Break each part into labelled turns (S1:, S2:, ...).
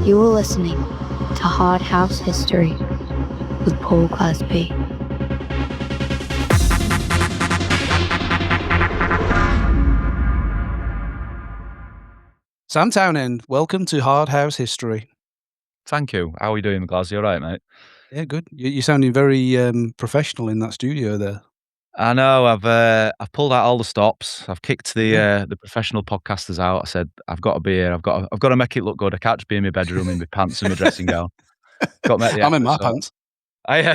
S1: You are listening to Hardhouse History with Paul Glazby.
S2: Sam Townend, welcome to Hardhouse History.
S3: Thank you. How are you doing, Glaz? You all right, mate?
S2: Yeah, good. You're sounding very professional in that studio there.
S3: I know. I've pulled out all the stops. I've kicked the professional podcasters out. I said I've got to be here. I've got to make it look good. I can't just be in my bedroom in my pants and my dressing gown. Got to make the
S2: I'm in
S3: effort,
S2: my
S3: so
S2: pants.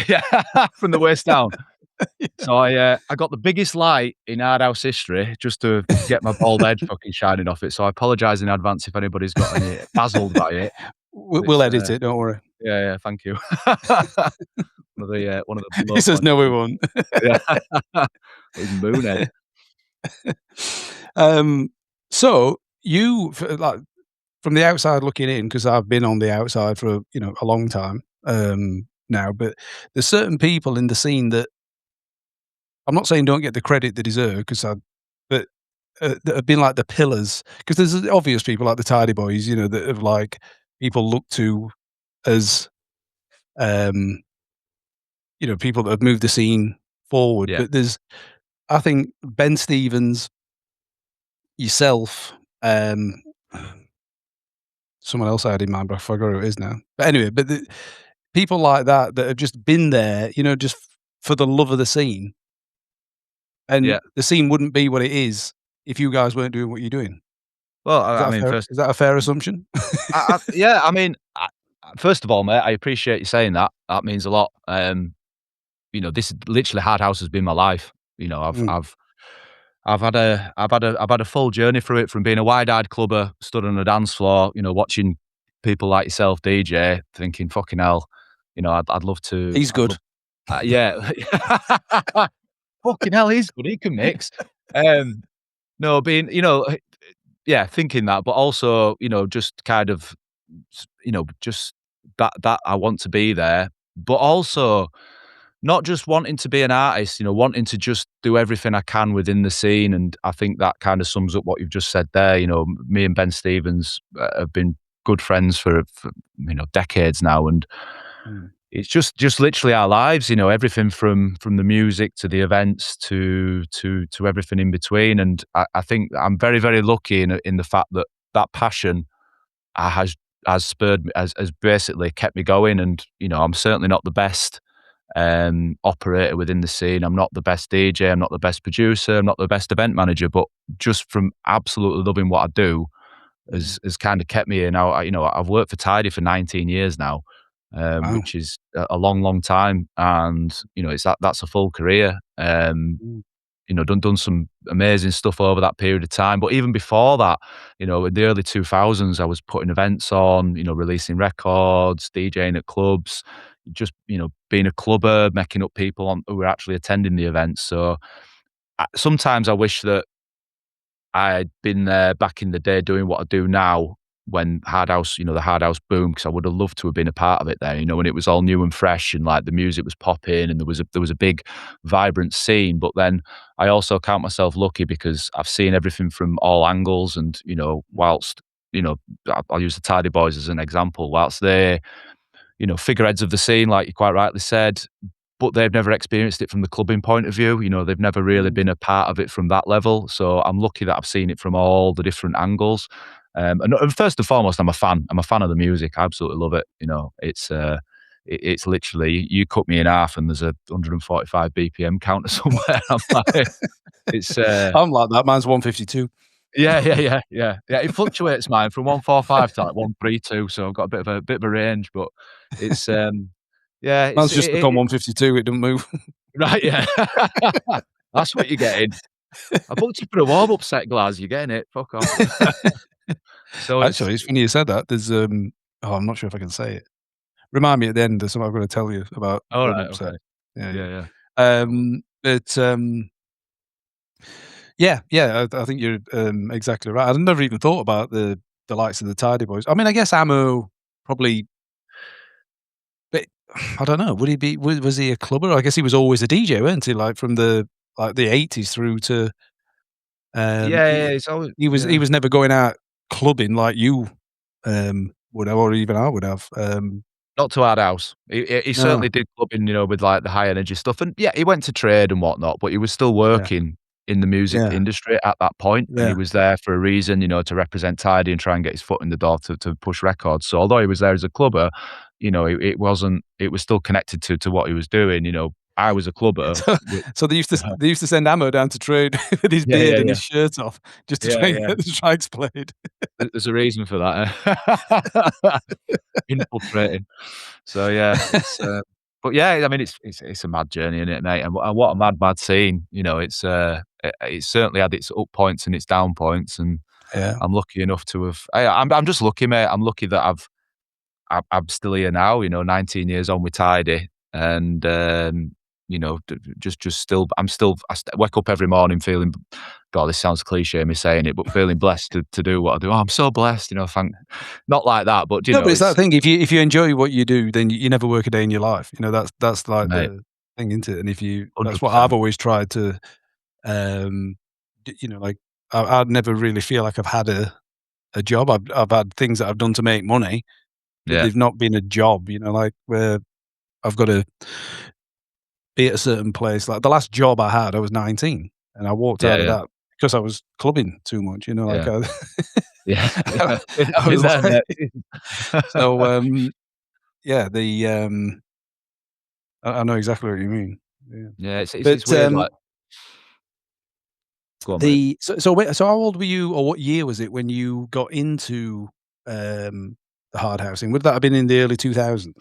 S3: yeah, from the waist down. So I got the biggest light in Hardhouse history just to get my bald head fucking shining off it. So I apologise in advance if anybody's got any dazzled by it.
S2: We'll edit it. Don't worry.
S3: Yeah. Thank you. one of the.
S2: He says no, we won't.
S3: Yeah. Moonhead.
S2: So you, like, from the outside looking in, because I've been on the outside for a long time now, but there's certain people in the scene that I'm not saying don't get the credit they deserve, but that have been like the pillars. Because there's obvious people like the Tidy Boys, that have like people look to as people that have moved the scene forward.
S3: Yeah.
S2: But there's, I think, Ben Stevens, yourself, someone else I had in mind, but I forgot who it is now. But anyway, people like that have just been there, just for the love of the scene. And the scene wouldn't be what it is if you guys weren't doing what you're doing.
S3: Well,
S2: is that a fair assumption?
S3: Yeah, I mean, first of all, mate, I appreciate you saying that. That means a lot. This literally Hardhouse has been my life. I've had a full journey through it, from being a wide-eyed clubber, stood on a dance floor, watching people like yourself DJ, thinking, fucking hell, I'd love to.
S2: He's good.
S3: Yeah. Fucking hell, he's good. He can mix. No, being, thinking that, but also, just kind of, just that I want to be there, but also not just wanting to be an artist, wanting to just do everything I can within the scene. And I think that kind of sums up what you've just said there. Me and Ben Stevens have been good friends for decades now, and it's just literally our lives, everything from the music to the events to everything in between. And I think I'm very, very lucky in the fact that passion has spurred me, has basically kept me going. And I'm certainly not the best operator within the scene. I'm not the best DJ. I'm not the best producer. I'm not the best event manager. But just from absolutely loving what I do, has kind of kept me in. Now, I've worked for Tidy for 19 years now.
S2: Wow.
S3: Which is a long, long time, and it's that's a full career. Done some amazing stuff over that period of time. But even before that, in the early 2000s, I was putting events on, releasing records, DJing at clubs, just being a clubber, making up people who were actually attending the events. So sometimes I wish that I'd been there back in the day doing what I do now, when Hardhouse, the Hardhouse boom, because I would have loved to have been a part of it there, when it was all new and fresh and like the music was popping and there was a big vibrant scene. But then I also count myself lucky because I've seen everything from all angles. And whilst I'll use the Tidy Boys as an example, whilst they're figureheads of the scene, like you quite rightly said, but they've never experienced it from the clubbing point of view. They've never really been a part of it from that level. So I'm lucky that I've seen it from all the different angles. And first and foremost, I'm a fan. I'm a fan of the music. I absolutely love it. It's literally, you cut me in half and there's a 145 BPM counter somewhere. I'm
S2: like that. Mine's 152.
S3: Yeah. It fluctuates, mine, from 145 to like 132. So I've got a bit of a range, but it's yeah.
S2: Mine's just on 152. It doesn't move.
S3: Right. Yeah. That's what you're getting. I booked you for a warm-up set, Glaz. You're getting it. Fuck off. So
S2: actually, it's funny you said that. There's I'm not sure if I can say it. Remind me at the end. There's something I'm going to tell you about.
S3: All right. Okay. Yeah.
S2: I think you're exactly right. I've never even thought about the likes of the Tidy Boys. I mean, I guess Ammo probably, but I don't know. Would he be? Was he a clubber? I guess he was always a DJ, wasn't he? Like from the 80s through to.
S3: He's always,
S2: he was never going out clubbing like you would have, or even I would have.
S3: Not to Hardhouse. He
S2: No,
S3: certainly did clubbing, with, like, the high energy stuff, and, yeah, he went to trade and whatnot, but he was still
S2: yeah,
S3: working in the music
S2: yeah,
S3: industry at that point, and he
S2: yeah.
S3: was there for a reason, to represent Tidy and try and get his foot in the door to push records. So although he was there as a clubber, it was still connected to what he was doing. I was a clubber
S2: So,
S3: with
S2: so they used to send Ammo down to trade with his
S3: Yeah, yeah,
S2: beard and
S3: yeah.
S2: his shirt off just to
S3: Yeah,
S2: try and
S3: yeah.
S2: get the tracks played.
S3: There's a reason for that, infiltrating. So, yeah, but yeah, I mean, it's a mad journey, isn't it, mate? And what a mad scene. It certainly had its up points and its down points, and
S2: Yeah.
S3: I'm lucky enough to have. I'm just lucky, mate. I'm lucky that I'm still here now. 19 years on with Tidy, and just still. Wake up every morning feeling. God, this sounds cliche, me saying it, but feeling blessed to do what I do. Oh, I'm so blessed. Thank. Not like that, but
S2: No, but it's that
S3: it's
S2: thing. If you enjoy what you do, then you never work a day in your life. That's like
S3: mate,
S2: the thing, isn't it? And that's what
S3: 100%.
S2: I've always tried to, um, like I'd never really feel like I've had a job. I've had things that I've done to make money, but
S3: Yeah,
S2: they've not been a job. Like where I've got to be at a certain place. Like the last job I had, I was 19, and I walked
S3: yeah,
S2: out of
S3: yeah,
S2: that because I was clubbing too much. Like
S3: yeah, yeah,
S2: I,
S3: yeah.
S2: I
S3: Been
S2: was
S3: there,
S2: like,
S3: mate.
S2: so yeah, I know exactly what you mean. Yeah,
S3: Yeah, it's
S2: but
S3: weird. Like, go on, mate.
S2: so how old were you, or what year was it when you got into the hard housing? Would that have been in the early 2000s?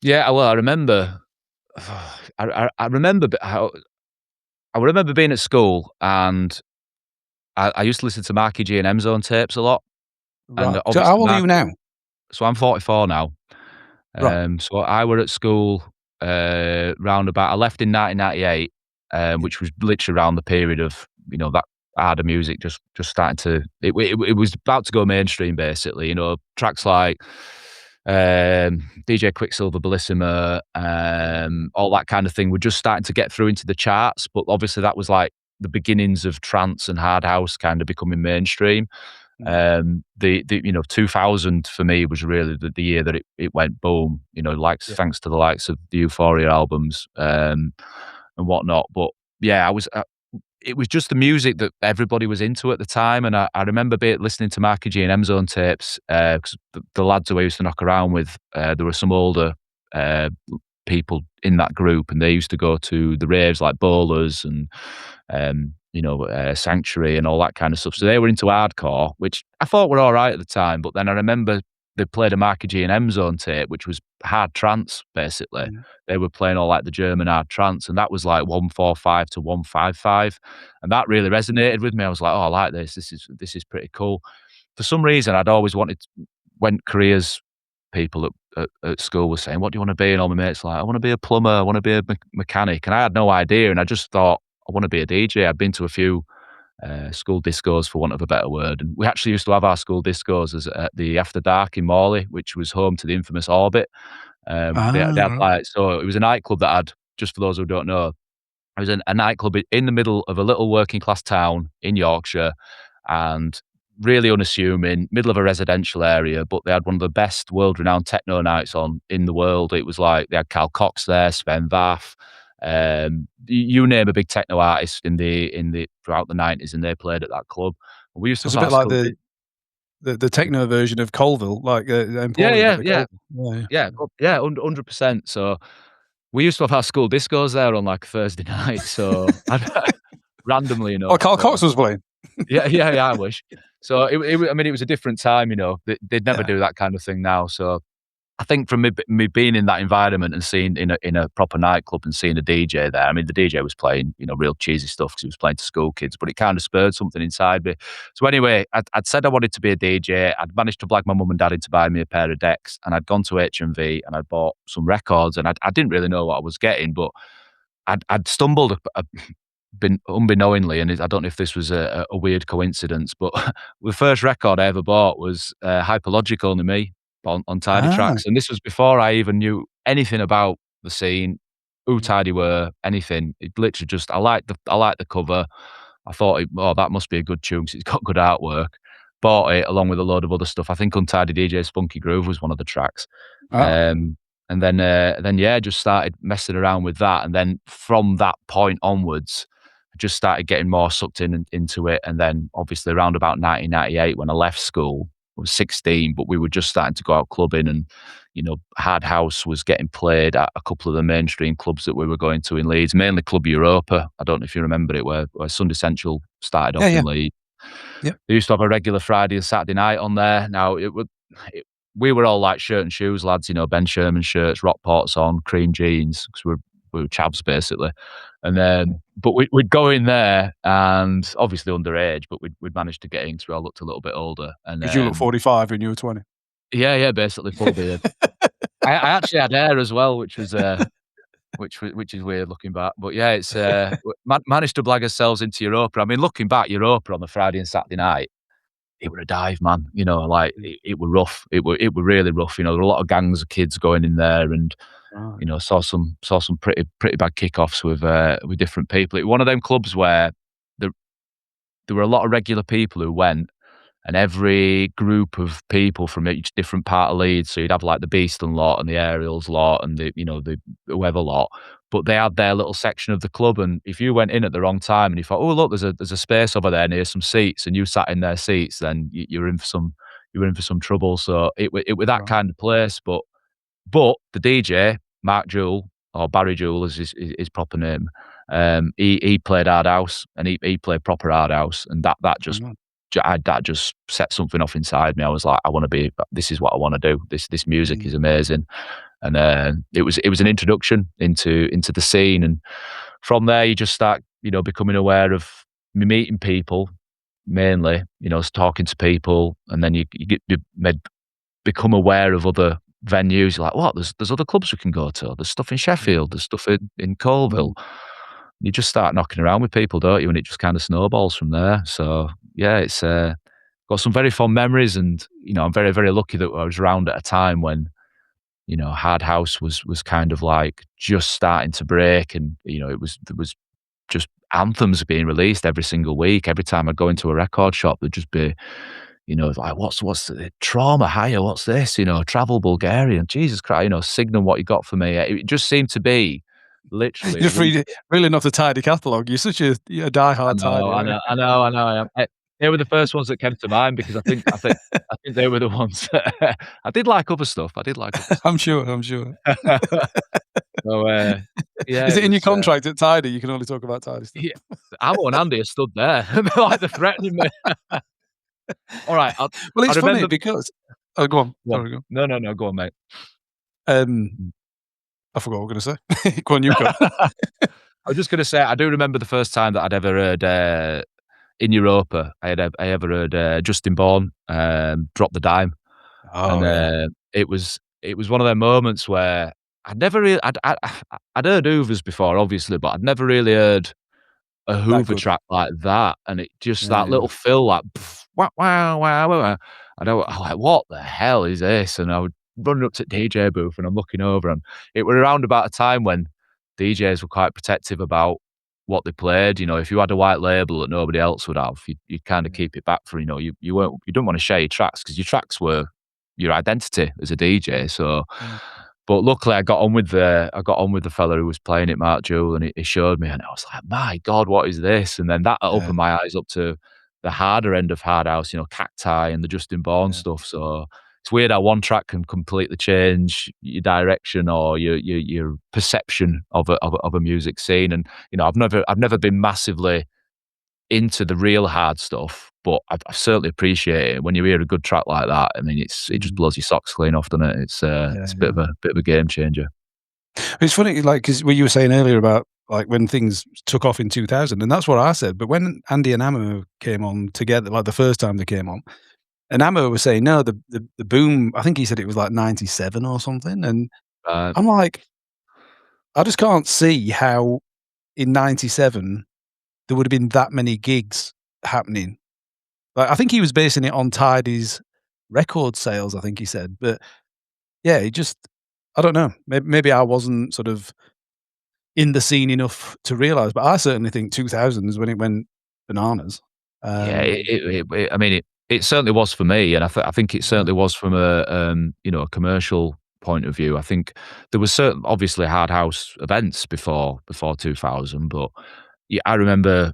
S3: Yeah, well, I remember. I remember how I remember being at school, and I used to listen to Marky G and M Zone tapes a lot, and
S2: Right. So
S3: obviously
S2: how old are you now?
S3: So I'm 44 now.
S2: Right.
S3: So I were at school, round about. I left in 1998,
S2: Yeah.
S3: which was literally around the period of, that harder music just starting to it was about to go mainstream, basically. Tracks like, DJ Quicksilver, Bellissima, all that kind of thing were just starting to get through into the charts, but obviously that was like the beginnings of trance and Hardhouse kind of becoming mainstream.
S2: Mm.
S3: 2000 for me was really the year that it went boom,
S2: Yeah.
S3: thanks to the likes of the Euphoria albums, and whatnot. But yeah, it was just the music that everybody was into at the time. And I remember listening to Marky G and M Zone tapes, because the lads who I used to knock around with, there were some older uh, people in that group, and they used to go to the raves like Bowlers and Sanctuary and all that kind of stuff. So they were into hardcore, which I thought were all right at the time. But then I remember they played a Marky G and M Zone tape, which was hard trance, basically.
S2: Mm.
S3: They were playing all like the German hard trance, and that was like 145 to 155, and that really resonated with me. I was like, oh, I like this. This is pretty cool. For some reason, I'd always wanted when careers people at school were saying, "What do you want to be?" And all my mates were like, "I want to be a plumber. I want to be a mechanic." And I had no idea, and I just thought, "I want to be a DJ." I'd been to a few school discos, for want of a better word, and we actually used to have our school discos at the After Dark in Morley, which was home to the infamous Orbit. They had
S2: Ah.
S3: like, so it was a nightclub that had, just for those who don't know, it was a nightclub in the middle of a little working class town in Yorkshire, and really unassuming, middle of a residential area, but they had one of the best world renowned techno nights on in the world. It was like they had Carl Cox there, Sven Vath, you name a big techno artist in the throughout the 90s, and they played at that club. We used
S2: So
S3: to
S2: it's
S3: have
S2: a
S3: our
S2: bit like
S3: school.
S2: the techno version of Colville, like
S3: Yeah,
S2: Emporium,
S3: yeah,
S2: but the
S3: yeah.
S2: Colville. Yeah,
S3: Yeah,
S2: yeah.
S3: yeah, 100%. So we used to have our school discos there on like Thursday night. So randomly
S2: Oh,
S3: enough.
S2: Carl
S3: So
S2: Cox was playing.
S3: yeah, yeah, yeah. I wish. So I mean, it was a different time. They'd never
S2: Yeah.
S3: do that kind of thing now. So I think from me being in that environment and seeing in a proper nightclub and seeing a DJ there. I mean, the DJ was playing, real cheesy stuff because he was playing to school kids, but it kind of spurred something inside me. So anyway, I'd said I wanted to be a DJ. I'd managed to blag my mum and dad into buying me a pair of decks, and I'd gone to HMV and I'd bought some records, and I didn't really know what I was getting, but I'd stumbled been unbeknowingly, and I don't know if this was a weird coincidence, but the first record I ever bought was Hyperlogic Only Me on Tidy
S2: Ah.
S3: Trax, and this was before I even knew anything about the scene, who
S2: Mm.
S3: Tidy were, anything. It literally just I liked the cover. I thought, "Oh, that must be a good tune 'cause it's got good artwork." bought it along with a load of other stuff. I think Untidy DJ Spunky Groove was one of the tracks. And then yeah, just started messing around with that. And then from that point onwards, I just started getting more sucked into it. And then obviously around about 1998, when I left school, I was 16, but we were just starting to go out clubbing, and Hardhouse was getting played at a couple of the mainstream clubs that we were going to in Leeds, mainly Club Europa. I don't know if you remember it, where Sundissential started off in Leeds.
S2: Yep.
S3: They used to have a regular Friday and Saturday night on there. Now we were all like shirt and shoes lads, Ben Sherman shirts, Rockports on, cream jeans, because we were chavs basically. And then, but we'd go in there, and obviously underage, but we'd managed to get in because we all looked a little bit older. And
S2: because you look 45 and you were 20.
S3: Yeah, basically full beard. I actually had hair as well, which was which is weird looking back. But yeah, it's managed to blag ourselves into Europa. I mean, looking back, Europa on the Friday and Saturday night, it were a dive, man. Like it were rough. It were really rough. There were a lot of gangs of kids going in there, and saw some pretty bad kickoffs with different people. It was one of them clubs where there were a lot of regular people who went, and every group of people from each different part of Leeds. So you'd have like the Beeston lot and the Aerials lot and the whoever lot, but they had their little section of the club. And if you went in at the wrong time and you thought, oh look, there's a space over there near some seats, and you sat in their seats, then you're in for some trouble. So it was that kind of place. But the DJ, Mark Jewell, or Barry Jewell is his proper name, he played Hardhouse, and he played proper Hardhouse, and that just set something off inside me. I was like, this is what I want to do. This music is amazing. And it was an introduction into the scene. And from there, you just start, becoming aware of meeting people, mainly, talking to people. And then you become aware of other venues. You're like, what? There's other clubs we can go to. There's stuff in Sheffield. There's stuff in Colville. You just start knocking around with people, don't you? And it just kind of snowballs from there. So yeah, it's got some very fond memories, and I'm very, very lucky that I was around at a time when Hardhouse was kind of like just starting to break, and there was just anthems being released every single week. Every time I'd go into a record shop, there'd just be like, what's the Trauma Higher? What's this? Travel Bulgarian. Jesus Christ, Signum, what you got for me? It just seemed to be. Literally,
S2: just really not a tidy catalogue. You're such a diehard tidy.
S3: I know. They were the first ones that came to mind, because I think they were the ones that I did like other stuff.
S2: I'm sure.
S3: So yeah.
S2: Is it in your contract at Tidy? You can only talk about Tidy stuff.
S3: Yeah, Amo and Andy are stood there, like they're threatening me. All right.
S2: It's funny because. Oh, go on. Sorry, go on.
S3: No. Go on, mate.
S2: I forgot what I was going to say. Go on, you go.
S3: I was just going to say, I do remember the first time that I'd ever heard in Europa. I ever heard Justin Bourne drop the dime. It was one of them moments where I'd never really I'd heard Hoovers before, obviously, but I'd never really heard a Hoover track like that. And it just that little fill, like wow, wow, wow. I'm like, what the hell is this? And I would running up to the DJ booth, and I'm looking over, and it was around about a time when DJs were quite protective about what they played. If you had a white label that nobody else would have, you'd kind of keep it back for, you don't want to share your tracks, because your tracks were your identity as a DJ. So, but luckily I got on with the fella who was playing it, Mark Jewell, and he showed me, and I was like, my God, what is this? And then that opened my eyes up to the harder end of Hardhouse, Cacti and the Justin Bourne stuff. So it's weird how one track can completely change your direction or your perception of a music scene. And I've never been massively into the real hard stuff, but I certainly appreciate it when you hear a good track like that. I mean, it just blows your socks clean off, doesn't it? It's a bit of a game changer.
S2: It's funny, like, because what you were saying earlier about like when things took off in 2000, and that's what I said. But when Andy and Amo came on together, like the first time they came on. And Amo was saying, no, the boom, I think he said it was like 97 or something. And I'm like, I just can't see how in 97 there would have been that many gigs happening. Like, I think he was basing it on Tidy's record sales, I think he said. But yeah, I don't know. Maybe I wasn't sort of in the scene enough to realise, but I certainly think 2000 is when it went bananas.
S3: I mean, It certainly was for me, and I think it
S2: Yeah.
S3: certainly was from a, a commercial point of view. I think there was certain obviously Hardhouse events before 2000, but yeah, I remember,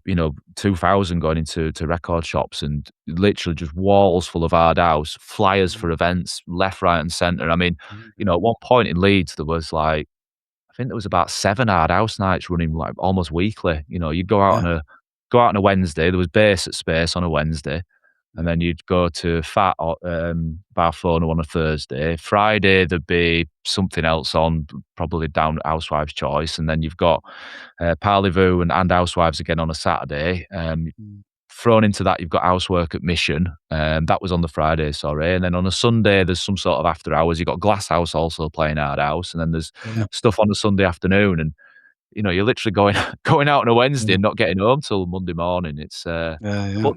S3: 2000 going into record shops and literally just walls full of Hardhouse, flyers
S2: Mm,
S3: for events, left, right, and centre. I mean,
S2: mm,
S3: at one point in Leeds, there was like I think there was about 7 Hardhouse nights running, like, almost weekly. You'd
S2: yeah.
S3: go out on a Wednesday, there was bass at Space on a Wednesday, and
S2: Mm,
S3: then you'd go to Fat or, Bartholomew on a Thursday. Friday, there'd be something else on, probably down at Housewives' Choice, and then you've got, Parley-Vous and Housewives again on a Saturday.
S2: mm,
S3: Thrown into that, you've got Housework at Mission, that was on the Friday, sorry, and then on a Sunday, there's some sort of after hours. You've got Glasshouse also playing Hardhouse, and then there's
S2: yeah.
S3: stuff on a Sunday afternoon, and, you're literally going going out on a Wednesday
S2: Yeah.
S3: and not getting home till Monday morning. It's,
S2: Yeah, yeah.
S3: but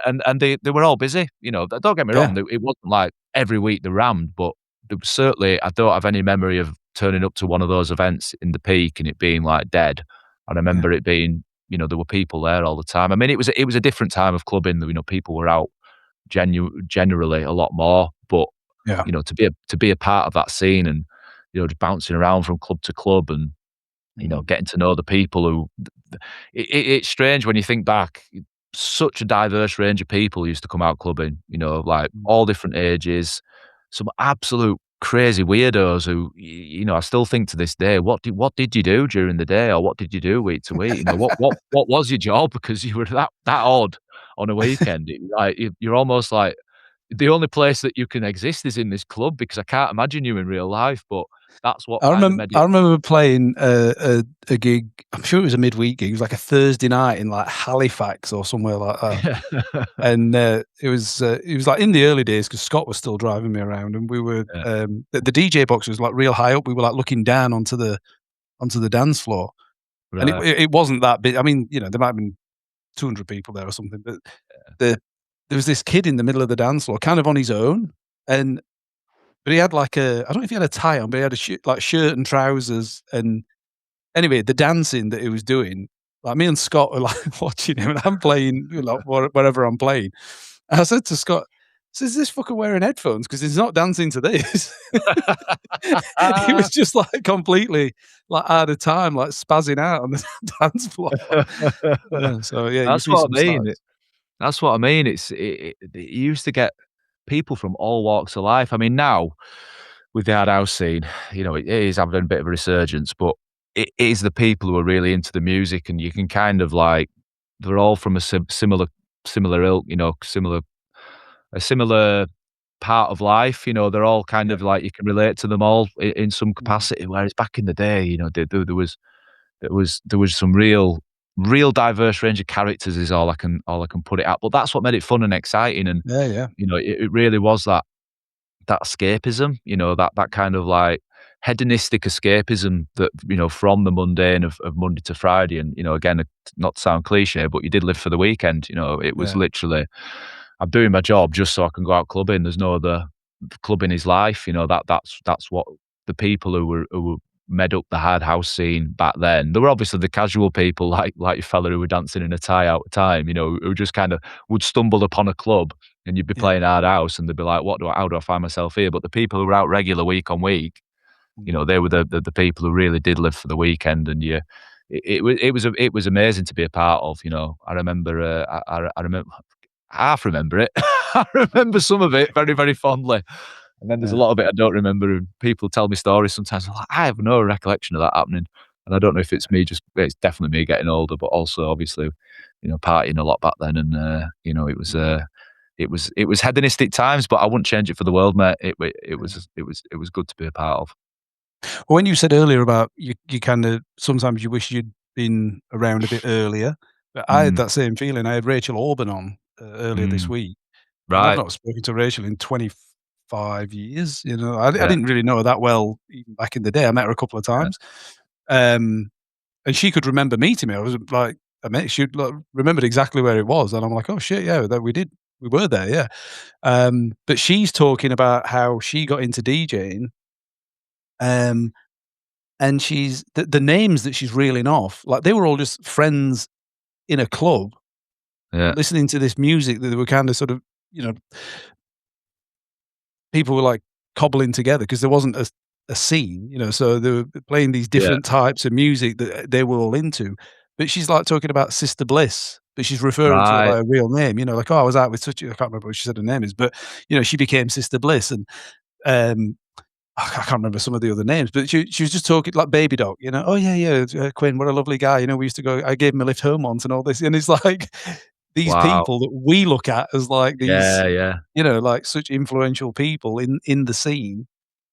S3: and they were all busy, don't get me
S2: Yeah.
S3: wrong, it wasn't like every week they rammed, but there was certainly I don't have any memory of turning up to one of those events in the peak and it being, like, dead. I
S2: Yeah.
S3: remember it being, there were people there all the time. I mean, it was a different time of clubbing, people were out generally a lot more, but,
S2: Yeah.
S3: to be a part of that scene and, just bouncing around from club to club and
S2: Mm,
S3: getting to know the people who it's strange when you think back, such a diverse range of people used to come out clubbing, like
S2: mm.
S3: all different ages, some absolute crazy weirdos who, I still think to this day, what did you do during the day or what did you do week to week? What was your job? Because you were that odd on a weekend. Like you're almost like the only place that you can exist is in this club because I can't imagine you in real life, but that's what kind of made
S2: I
S3: it.
S2: remember playing a gig. I'm sure it was a midweek gig. It was like a Thursday night in like Halifax or somewhere like that. And it was like in the early days because Scott was still driving me around, and we were
S3: Yeah,
S2: the DJ box was like real high up. We were like looking down onto the dance floor, and
S3: right.
S2: it wasn't that big. I mean, there might have been 200 people there or something, but the there was this kid in the middle of the dance floor, kind of on his own, and but he had like I don't know if he had a tie on, but he had a like shirt and trousers, and anyway, the dancing that he was doing, like me and Scott were like watching him, and I'm playing, like whatever I'm playing. And I said to Scott, "Is this fucker wearing headphones? Because he's not dancing to this." He was just like completely like out of time, like spazzing out on the dance floor. Yeah, so yeah, you
S3: That's
S2: see
S3: what
S2: some
S3: I mean.
S2: sights.
S3: That's what I mean. You used to get people from all walks of life. I mean, now with the hard house scene, it is having a bit of a resurgence, but it is the people who are really into the music, and you can kind of like they're all from a similar ilk, a similar part of life. They're all kind
S2: Yeah.
S3: of like you can relate to them all in some
S2: Mm,
S3: capacity. Whereas back in the day, there was some real diverse range of characters is all I can put it at, but that's what made it fun and exciting, and,
S2: yeah, yeah,
S3: it really was that escapism, that kind of, like, hedonistic escapism that, from the mundane of Monday to Friday and, again, not to sound cliche, but you did live for the weekend, it was
S2: yeah,
S3: literally, "I'm doing my job just so I can go out clubbing, there's no other clubbing is life," that's what the people who made up the hard house scene back then. There were obviously the casual people like your fella who were dancing in a tie out of time, who just kinda would stumble upon a club and you'd be
S2: yeah.
S3: playing hard house and they'd be like, how do I find myself here?" But the people who were out regular week on week,
S2: Mm,
S3: they were the people who really did live for the weekend, and it was amazing to be a part of. I remember, I remember half remember it. I remember some of it very, very fondly, and then there's a
S2: yeah,
S3: lot of it I don't remember, and people tell me stories sometimes, I'm like, "I have no recollection of that happening," and I don't know if it's definitely me getting older, but also obviously, partying a lot back then, and, it was hedonistic times, but I wouldn't change it for the world, mate.
S2: yeah.
S3: It was good to be a part of.
S2: Well, when you said earlier about you kinda sometimes you wish you'd been around a bit earlier, but I had
S3: Mm,
S2: that same feeling. I had Rachel Orban on, earlier this
S3: mm,
S2: week, and I've
S3: right,
S2: not spoken to Rachel in 25 years, you know? I
S3: yeah,
S2: didn't really know her that well even back in the day. I met her a couple of
S3: yeah,
S2: times, um, and she could remember meeting me. I was like amazed. She like, remembered exactly where it was, and I'm like, "Oh, shit, yeah, that we were there, yeah." But she's talking about how she got into DJing, um and she's the names that she's reeling off, like, they were all just friends in a club
S3: yeah,
S2: listening to this music that they were kinda sort of you know, people were like cobbling together because there wasn't a scene, you know, so they were playing these
S3: Yeah.
S2: different types of music that they were all into. But she's like talking about Sister Bliss, but she's referring to her
S3: Right.
S2: by a real name, you know, like, oh, I was out with such I can't remember what she said her name is, but you know, she became Sister Bliss and um I can't remember some of the other names, but she was just talking like Baby Doc, you know, "Oh, yeah, yeah, Quinn, what a lovely guy, you know, we used to go I gave him a lift home once," and all this, and it's like these
S3: Wow.
S2: people that we look at as like these,
S3: Yeah, yeah,
S2: you know, like such influential people in the scene,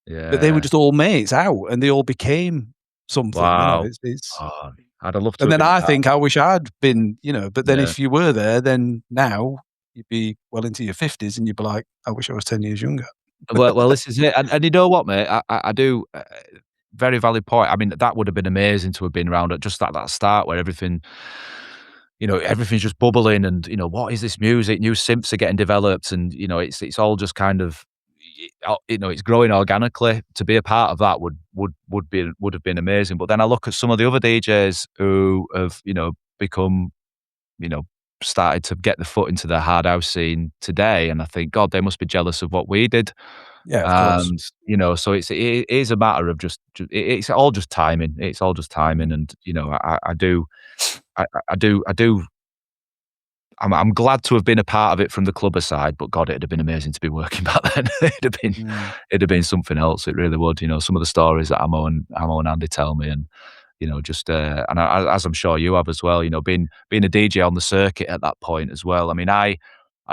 S2: but they were
S3: yeah.
S2: just all mates out, and they all became something, you know,
S3: Wow.
S2: it's
S3: Oh, I'd have loved to
S2: and
S3: have
S2: then
S3: been a
S2: I
S3: part of
S2: think I wish I'd been, you know, but then
S3: yeah.
S2: if you were there, then now you'd be well into your 50s, and you'd be like, "I wish I was 10 years younger."
S3: Well, this is it, and you know what, mate? I do, very valid point. I mean, that would have been amazing to have been around at just that start where everything, you know, everything's just bubbling and, you know, what is this music? New synths are getting developed and, you know, it's all just kind of, you know, it's growing organically. To be a part of that would have been amazing. But then I look at some of the other DJs who have, you know, become, you know, started to get the foot into the hard house scene today, and I think, God, they must be jealous of what we did.
S2: Yeah, of course.
S3: And, you know, so it is a matter of it's all just timing. It's all just timing, and, you know, I do I'm glad to have been a part of it from the clubber side, but God, it'd have been amazing to be working back then.
S2: Mm.
S3: It'd have been something else. It really would. You know, some of the stories that Amo and Andy tell me, and you know, just and as I'm sure you have as well. You know, being a DJ on the circuit at that point as well. I mean, I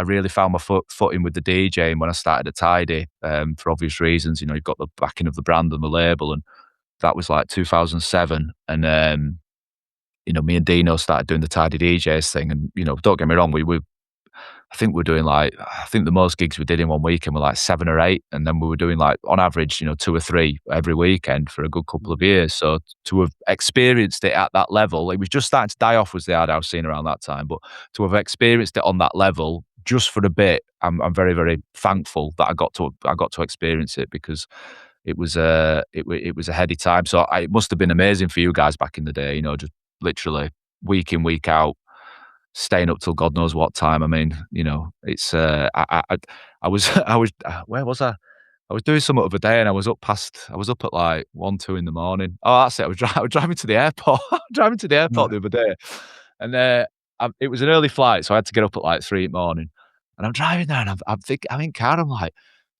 S3: really found my footing with the DJing when I started at Tidy, for obvious reasons. You know, you've got the backing of the brand and the label, and that was like 2007, and you know, me and Dino started doing the Tidy DJs thing, and you know, don't get me wrong, we were I think we're doing like I think the most gigs we did in one weekend were like 7 or 8, and then we were doing like on average, you know, 2 or 3 every weekend for a good couple of years. So to have experienced it at that level, it was just starting to die off was the hard house scene around that time, but to have experienced it on that level just for a bit, I'm very, very thankful that I got to experience it because it was it was a heady time. So it must have been amazing for you guys back in the day, you know, just literally week in, week out, staying up till God knows what time. I mean, you know, it's I was where was I? I was doing something the other day and I was up at like 1, 2 in the morning. Oh, that's it. I was driving to the airport. Driving to the airport
S2: Right.
S3: the other day, and it was an early flight, so I had to get up at like 3 in the morning. And I'm driving there, and I'm in car. I'm like,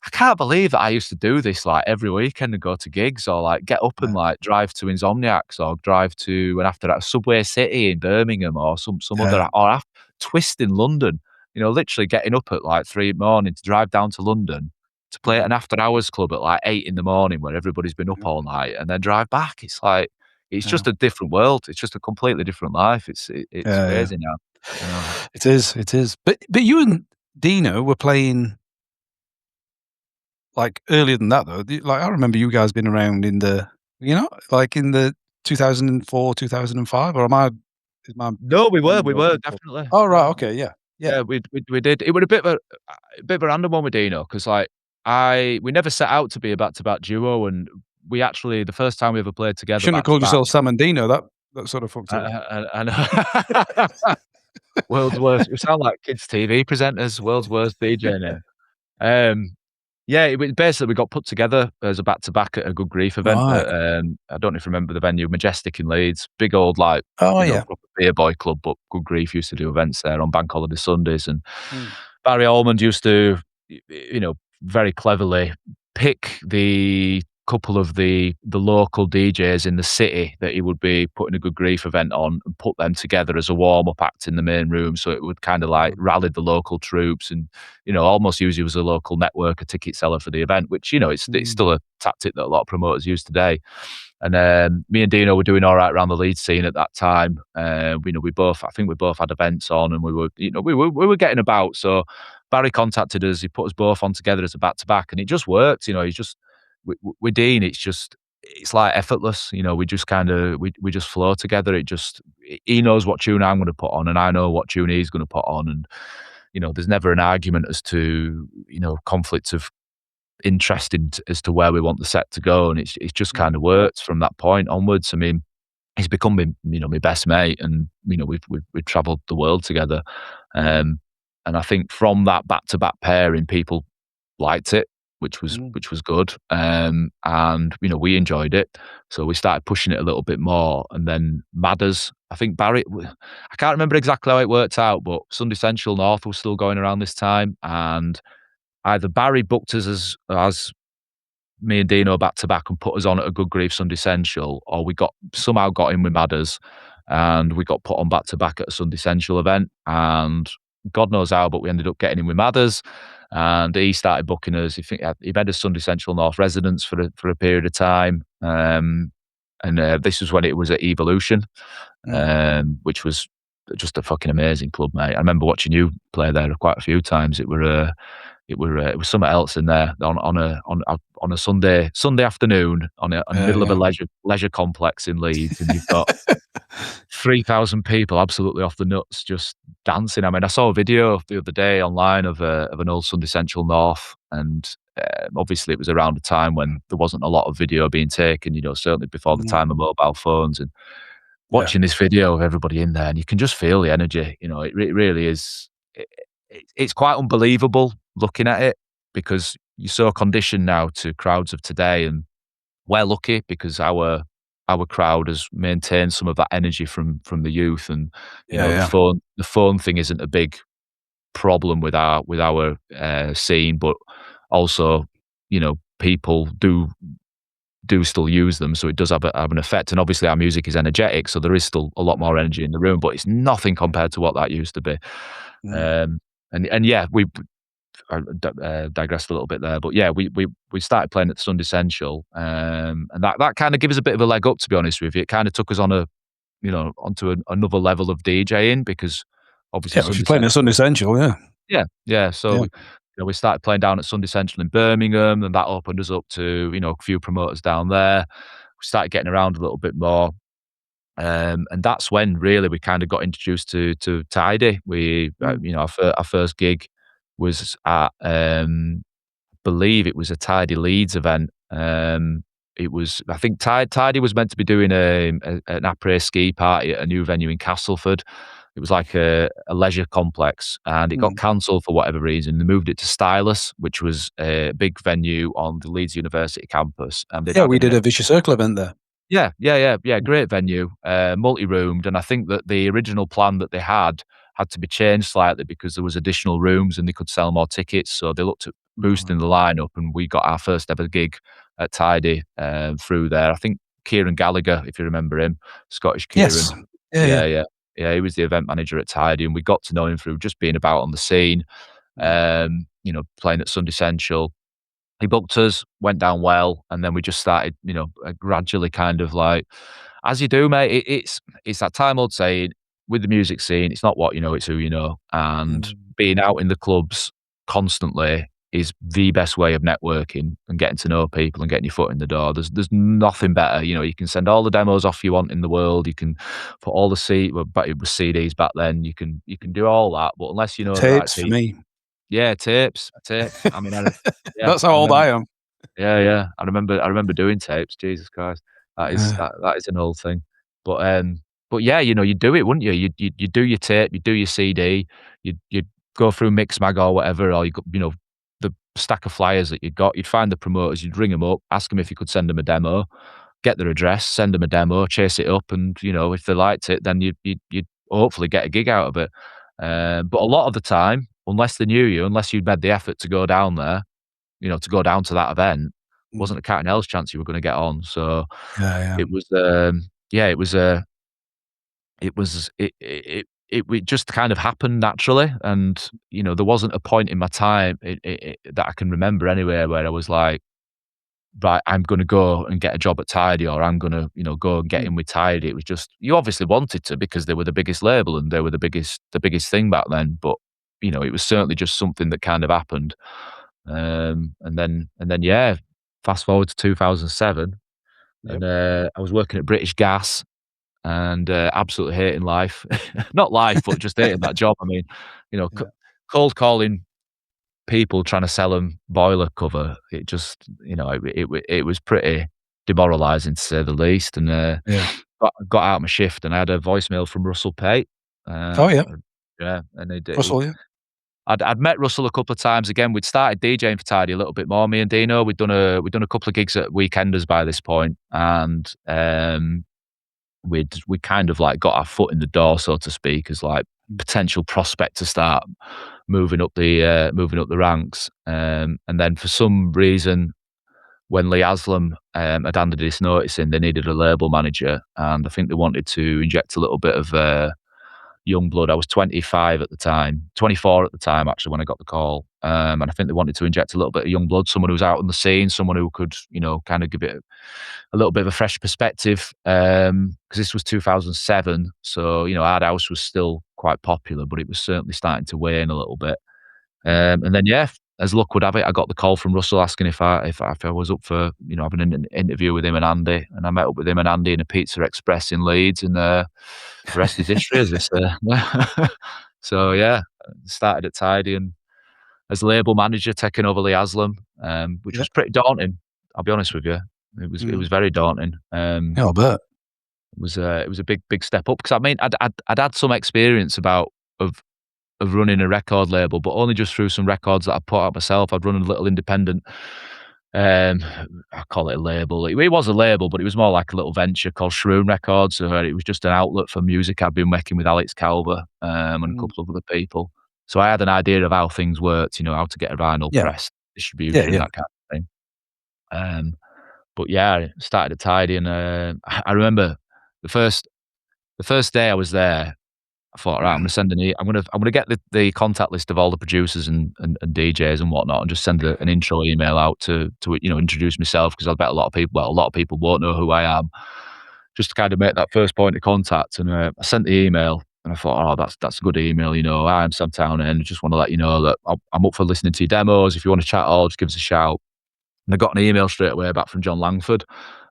S3: I can't believe that I used to do this like every weekend and go to gigs or like get up and
S2: Yeah.
S3: like drive to Insomniacs or drive to and after that Subway City in Birmingham or some
S2: Yeah.
S3: other or Twist in London. You know, literally getting up at like 3 in the morning to drive down to London to play at
S2: Mhm.
S3: an after hours club at like 8 in the morning where everybody's been up
S2: Yeah.
S3: all night and then drive back. It's like it's
S2: Yeah.
S3: just a different world. It's just a completely different life. It's
S2: Yeah, yeah.
S3: crazy now. You know.
S2: It is, it is. But you and Dino were playing, like, earlier than that, though. Like, I remember you guys being around in the you know, like, in the 2004, 2005, or is my
S3: No, we
S2: memory all
S3: were
S2: mixed up?
S3: definitely.
S2: Oh, right, okay, yeah. Yeah.
S3: Yeah, we did. It was a bit of a random one with Dino because like we never set out to be a back to back duo, and we actually the first time we ever played
S2: You
S3: together
S2: shouldn't have
S3: back to
S2: called
S3: back.
S2: yourself Sam and Dino, that sort of fucked it up.
S3: I know. World's worst. We sound like kids' TV presenters. World's worst DJ name. Um, yeah, it was basically we got put together as a back to back at a Good Grief event.
S2: Right.
S3: I don't know if you remember the venue, Majestic in Leeds, big old like
S2: Oh,
S3: you know
S2: yeah.
S3: proper beer boy club, but Good Grief used to do events there on bank holiday Sundays, and
S2: Mm.
S3: Barry Almond used to, you know, very cleverly pick the couple of the local DJs in the city that he would be putting a Good Grief event on and put them together as a warm-up act in the main room, so it would kinda, like,
S2: Mhm.
S3: rally the local troops and, you know, almost use you as a local network, a ticket seller for the event, which, you know, it's
S2: Mm.
S3: still a tactic that a lot of promoters use today. And me and Dino were doing all right around the Leeds scene at that time. You know, I think we both had events on, and we were, you know, we were getting about. So Barry contacted us. He put us both on together as a back to back, and it just worked. You know, he's just with Dean. It's like effortless. You know, we just kind of we just flow together. He knows what tune I'm going to put on, and I know what tune he's going to put on, and you know, there's never an argument as to conflict of interested as to where we want the set to go, and it's just kind
S2: Mhm.
S3: of worked from that point onwards. I mean, he's become my best mate, and we've travelled the world together.
S2: Mhm.
S3: and I think from that back-to-back pairing, people liked it, which was
S2: Mm.
S3: good, and, we enjoyed it, so we started pushing it a little bit more, and then Madders, I think Barry I can't remember exactly how it worked out, but Sundissential North was still going around this time, and either Barry booked us as me and Dino back to back and put us on at a Good Grief Sundissential, or we somehow got in with Madders, and we got put on back to back at a Sundissential event, and God knows how, but we ended up getting in with Madders, and he started booking us. He made us Sundissential North residents for a period of time, and this was when it was at Evolution, which was just a fucking amazing club, mate. I remember watching you play there quite a few times. It was something else in there on a Sunday afternoon on the middle of a leisure complex in Leeds, and you've got 3,000 people absolutely off the nuts just dancing. I mean, I saw a video the other day online of an old Sundissential North, and obviously it was around a time when there wasn't a lot of video being taken, certainly before the time of mobile phones, and watching this video of everybody in there, and you can just feel the energy. It really is. It's quite unbelievable looking at it, because you're so conditioned now to crowds of today, and we're lucky because our crowd has maintained some of that energy from the youth, and the phone thing isn't a big problem with our scene, but also people do still use them, so it does have an effect. And obviously our music is energetic, so there is still a lot more energy in the room, but it's nothing compared to what that used to be. And yeah, I digressed a little bit there, but yeah, we started playing at the Sundissential, and that kind of gave us a bit of a leg up, to be honest with you. It kind of took us on onto another level of DJing, because obviously
S2: if you're playing at Sundissential,
S3: yeah. So we started playing down at Sundissential in Birmingham, and that opened us up to a few promoters down there. We started getting around a little bit more. And that's when really we kind of got introduced to Tidy. Our first gig was at, believe it was a Tidy Leeds event. I think Tidy was meant to be doing an après ski party at a new venue in Castleford. It was like a leisure complex, and it got cancelled for whatever reason. They moved it to Stylus, which was a big venue on the Leeds University campus. And
S2: we did a Vicious Circle event there.
S3: Yeah. Great venue, multi-roomed, and I think that the original plan that they had to be changed slightly because there was additional rooms and they could sell more tickets. So they looked at boosting the lineup, and we got our first ever gig at Tidy through there. I think Kieran Gallagher, if you remember him, Scottish Kieran.
S2: Yes.
S3: Yeah. He was the event manager at Tidy, and we got to know him through just being about on the scene. Playing at Sundissential. He booked us, went down well, and then we just started, gradually kind of like, as you do, mate. It's that time old saying with the music scene, it's not what you know, it's who you know. And being out in the clubs constantly is the best way of networking and getting to know people and getting your foot in the door. There's nothing better. You can send all the demos off you want in the world. You can put all but it was CDs back then. You can do all that, but unless you know
S2: tapes
S3: the right people,
S2: for me.
S3: Yeah, tapes. I mean,
S2: that's how old I am.
S3: Yeah. I remember doing tapes. Jesus Christ, that is an old thing. But yeah, you do it, wouldn't you? You do your tape, you do your CD, you go through Mixmag or whatever, or the stack of flyers that you'd find the promoters, you'd ring them up, ask them if you could send them a demo, get their address, send them a demo, chase it up, and if they liked it, then you'd hopefully get a gig out of it. But a lot of the time, unless they knew you, unless you'd made the effort to go down there, to go down to that event, wasn't a cat and hell's chance you were going to get on. So it just kind of happened naturally, and there wasn't a point in my time that I can remember anywhere where I was like, right, I'm going to go and get a job at Tidy, or I'm going to go and get in with Tidy. It was just, you obviously wanted to because they were the biggest label and they were the biggest thing back then, but it was certainly just something that kind of happened. And then yeah, fast forward to 2007, and I was working at British Gas, and absolutely hating life. Not life, but just hating that job. I mean, cold calling people, trying to sell them boiler cover. It just, it was pretty demoralising, to say the least. And got out my shift, and I had a voicemail from Russell Pate.
S2: Yeah,
S3: and
S2: Russell, yeah.
S3: I'd met Russell a couple of times. Again, we'd started DJing for Tidy a little bit more, me and Dino. We'd done a couple of gigs at Weekenders by this point, and we kind of like got our foot in the door, so to speak, as like potential prospect to start moving up the ranks. And then for some reason, when Lee Aslam had handed his notice in, they needed a label manager, and I think they wanted to inject a little bit of young blood. I was 25 at the time, 24 at the time actually when I got the call, and I think they wanted to inject a little bit of young blood, someone who was out on the scene, someone who could, kind of give it a little bit of a fresh perspective. Because this was 2007, so Hardhouse was still quite popular, but it was certainly starting to wane a little bit. And then as luck would have it, I got the call from Russell asking if I was up for having an interview with him and Andy, and I met up with him and Andy in a Pizza Express in Leeds, and the rest is history, as they say. So started at Tidy and as label manager, taking over Lee Aslam, which was pretty daunting. I'll be honest with you, it was very daunting.
S2: Yeah, I'll bet.
S3: It was a big step up, because I mean I'd had some experience of running a record label, but only just through some records that I put out myself. I'd run a little independent, I call it a label. It was a label, but it was more like a little venture called Shroom Records. So it was just an outlet for music I'd been making with Alex Calver and a couple of other people. So I had an idea of how things worked, how to get a vinyl pressed, distribution, that kind of thing. But I started at Tidy, and I remember the first day I was there, I thought, right, I'm gonna get the contact list of all the producers and DJs and whatnot, and just send an intro email out to introduce myself, because I bet a lot of people won't know who I am, just to kind of make that first point of contact. And I sent the email, and I thought, oh, that's a good email. Hi, I'm Sam Townend. Just want to let you know that I'm up for listening to your demos. If you want to chat at all, just give us a shout. And I got an email straight away back from John Langford,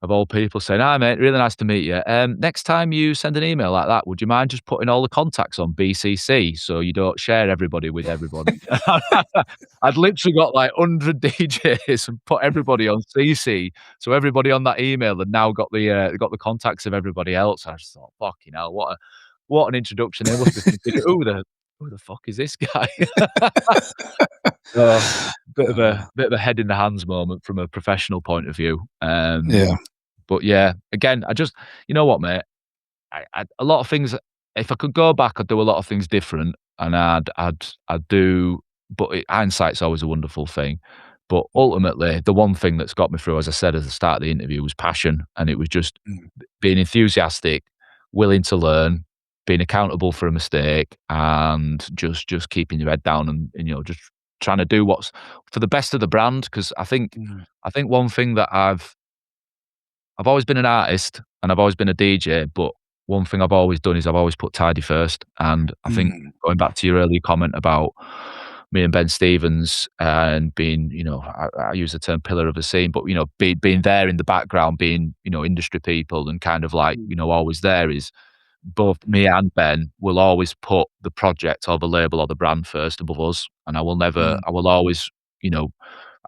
S3: of all people, saying, "Hi mate, really nice to meet you. Next time you send an email like that, would you mind just putting all the contacts on BCC so you don't share everybody with everybody?" I'd literally got like 100 DJs and put everybody on CC, so everybody on that email had now got the contacts of everybody else. I just thought, fucking hell, what an introduction! They must be thinking, who the fuck is this guy? Bit of a head in the hands moment from a professional point of view. But again, I just, you know what, mate, I a lot of things. If I could go back, I'd do a lot of things different, and I'd do. But hindsight's always a wonderful thing. But ultimately, the one thing that's got me through, as I said at the start of the interview, was passion, and it was just being enthusiastic, willing to learn, being accountable for a mistake, and just keeping your head down, and just trying to do what's for the best of the brand. Because I think one thing that I've always been an artist and I've always been a DJ, but one thing I've always done is I've always put Tidy first. And I think, going back to your earlier comment about me and Ben Stevens and being, I use the term pillar of the scene, but being there in the background, being industry people, and kind of like always there, is both me and Ben will always put the project or the label or the brand first above us. And I will always,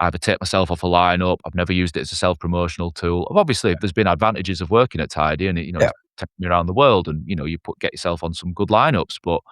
S3: either take myself off a lineup. I've never used it as a self-promotional tool. Obviously, there's been advantages of working at Tidy, and it's taken me around the world, and you get yourself on some good lineups. But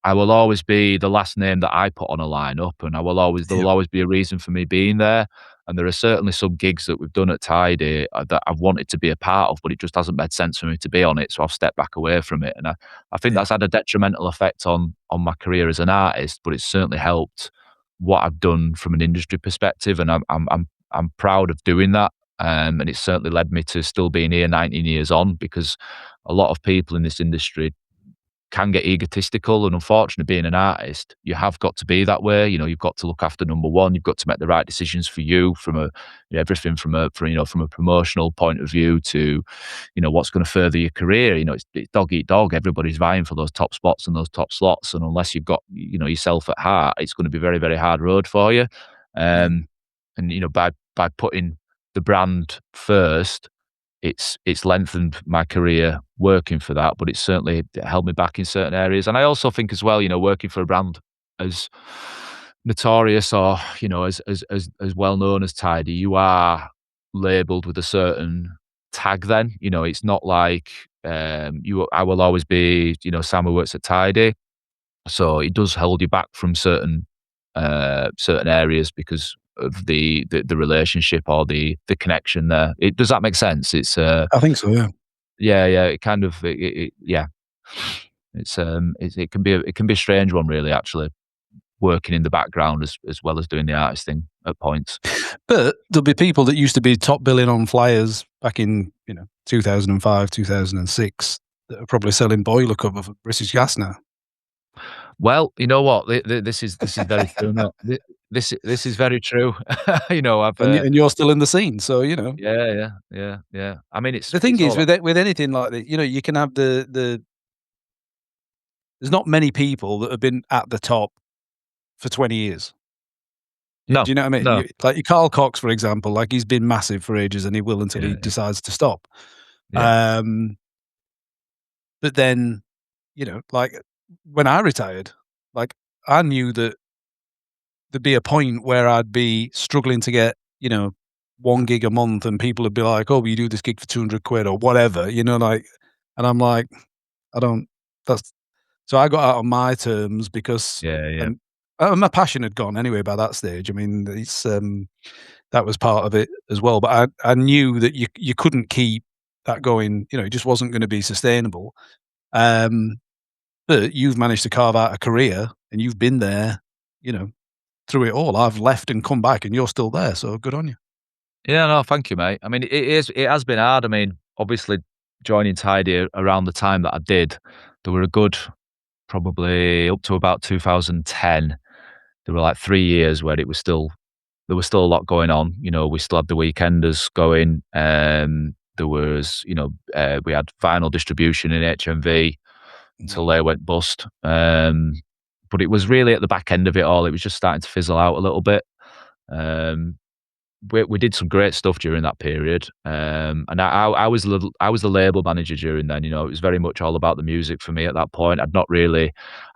S3: I will always be the last name that I put on a lineup, and there will always be a reason for me being there. And there are certainly some gigs that we've done at Tidy that I've wanted to be a part of, but it just hasn't made sense for me to be on it, so I've stepped back away from it. And I think that's had a detrimental effect on my career as an artist, but it's certainly helped what I've done from an industry perspective, and I'm proud of doing that. And it's certainly led me to still being here 19 years on, because a lot of people in this industry can get egotistical, and unfortunately, being an artist, you have got to be that way. You've got to look after number one. You've got to make the right decisions for you, from everything from a promotional point of view to, what's going to further your career. It's dog eat dog. Everybody's vying for those top spots and those top slots, and unless you've got yourself at heart, it's going to be a very, very hard road for you. And by putting the brand first, it's lengthened my career working for that, but it's certainly held me back in certain areas. And I also think as well, working for a brand as notorious or as well known as Tidy, you are labelled with a certain tag. Then it's not like I will always be Sam who works at Tidy, so it does hold you back from certain certain areas because of the relationship or the connection there. Does that make sense? It's
S2: I think so, yeah.
S3: yeah, it kind of yeah. It can be a strange one, really, actually, working in the background as well as doing the artist thing at points.
S2: But there'll be people that used to be top billing on flyers back in 2005, 2006 that are probably selling boiler cover for British Gas now.
S3: Well, you know what? This is very true. No, this is very true. I've
S2: And you're still in the scene, so
S3: yeah. I mean,
S2: the thing
S3: it's
S2: is
S3: all
S2: with anything like that, you can have the there's not many people that have been at the top for 20 years.
S3: no,
S2: Do you know what I mean?
S3: no,
S2: Like Carl Cox, for example, like he's been massive for ages and he will until he
S3: yeah,
S2: decides to stop.
S3: yeah,
S2: But then, like when I retired, like I knew that there'd be a point where I'd be struggling to get, 1 gig a month and people would be like, "Oh, will you do this gig for 200 quid or whatever," and I'm like, I don't, that's, so I got out on my terms because,
S3: yeah.
S2: and my passion had gone anyway by that stage. I mean, that was part of it as well. But I knew that you couldn't keep that going. It just wasn't going to be sustainable. But you've managed to carve out a career, and you've been there, through it all. I've left and come back, and you're still there. So good on you.
S3: Yeah, no, thank you, mate. I mean, it has been hard. I mean, obviously joining Tidy around the time that I did, there were a good probably up to about 2010. There were like 3 years where there was still a lot going on. We still had the weekenders going. There was, we had vinyl distribution in HMV until they went bust. But it was really at the back end of it all. It was just starting to fizzle out a little bit. Um, we did some great stuff during that period, and I was the label manager during then. It was very much all about the music for me at that point. I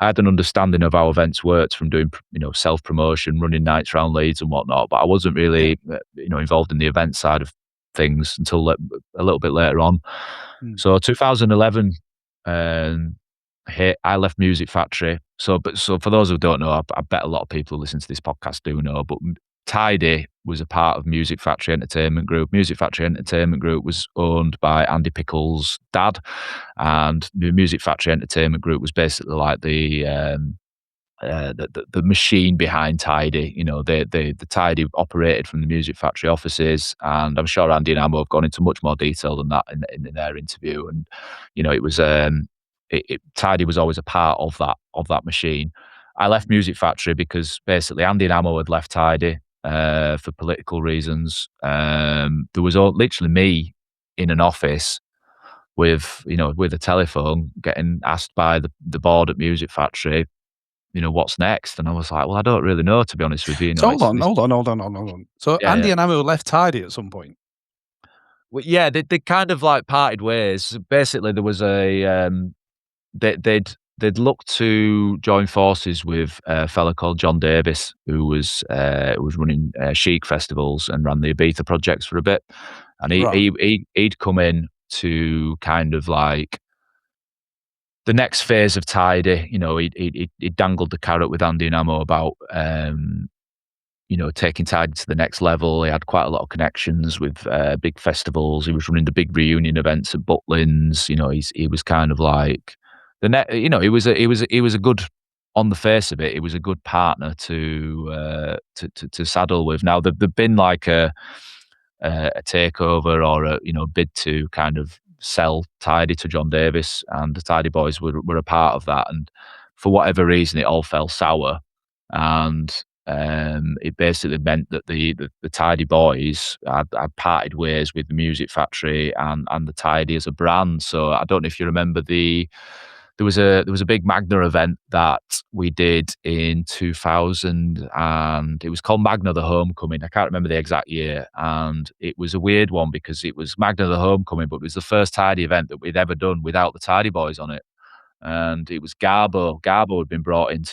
S3: had an understanding of how events worked from doing self promotion, running nights around Leeds and whatnot, but I wasn't really involved in the event side of things until a little bit later on. So 2011 hit. I left Music Factory. So for those who don't know, I bet a lot of people who listen to this podcast do know, but Tidy was a part of Music Factory Entertainment Group. Music Factory Entertainment Group was owned by Andy Pickles' dad, and the Music Factory Entertainment Group was basically like the machine behind Tidy. The Tidy operated from the Music Factory offices, and I'm sure Andy and Amo have gone into much more detail than that in their interview. And it was Tidy was always a part of that machine. I left Music Factory because basically Andy and Amo had left Tidy for political reasons. There was literally me in an office with a telephone getting asked by the board at Music Factory, what's next? And I was like, well, I don't really know, to be honest with you.
S2: So hold on. So
S3: Yeah,
S2: Andy
S3: yeah.
S2: and Amo left Tidy at some point.
S3: Well, yeah, they kind of like parted ways. Basically, there was they'd looked to join forces with a fella called John Davis, who was running Chic festivals and ran the Ibiza projects for a bit, and he'd come in to kind of like the next phase of Tidy. He dangled the carrot with Andy and Amo about taking Tidy to the next level. He had quite a lot of connections with big festivals. He was running the big reunion events at Butlins. He was kind of like he was a good, on the face of it, he was a good partner to saddle with. Now there'd been like a takeover or a bid to kind of sell Tidy to John Davis, and the Tidy boys were a part of that. And for whatever reason, it all fell sour, and it basically meant that the Tidy boys had parted ways with the Music Factory and the Tidy as a brand. So I don't know if you remember there was a big Magna event that we did in 2000, and it was called Magna the Homecoming. I can't remember the exact year, and it was a weird one because it was Magna the Homecoming, but it was the first Tidy event that we'd ever done without the Tidy boys on it. And it was Garbo. Garbo had been brought in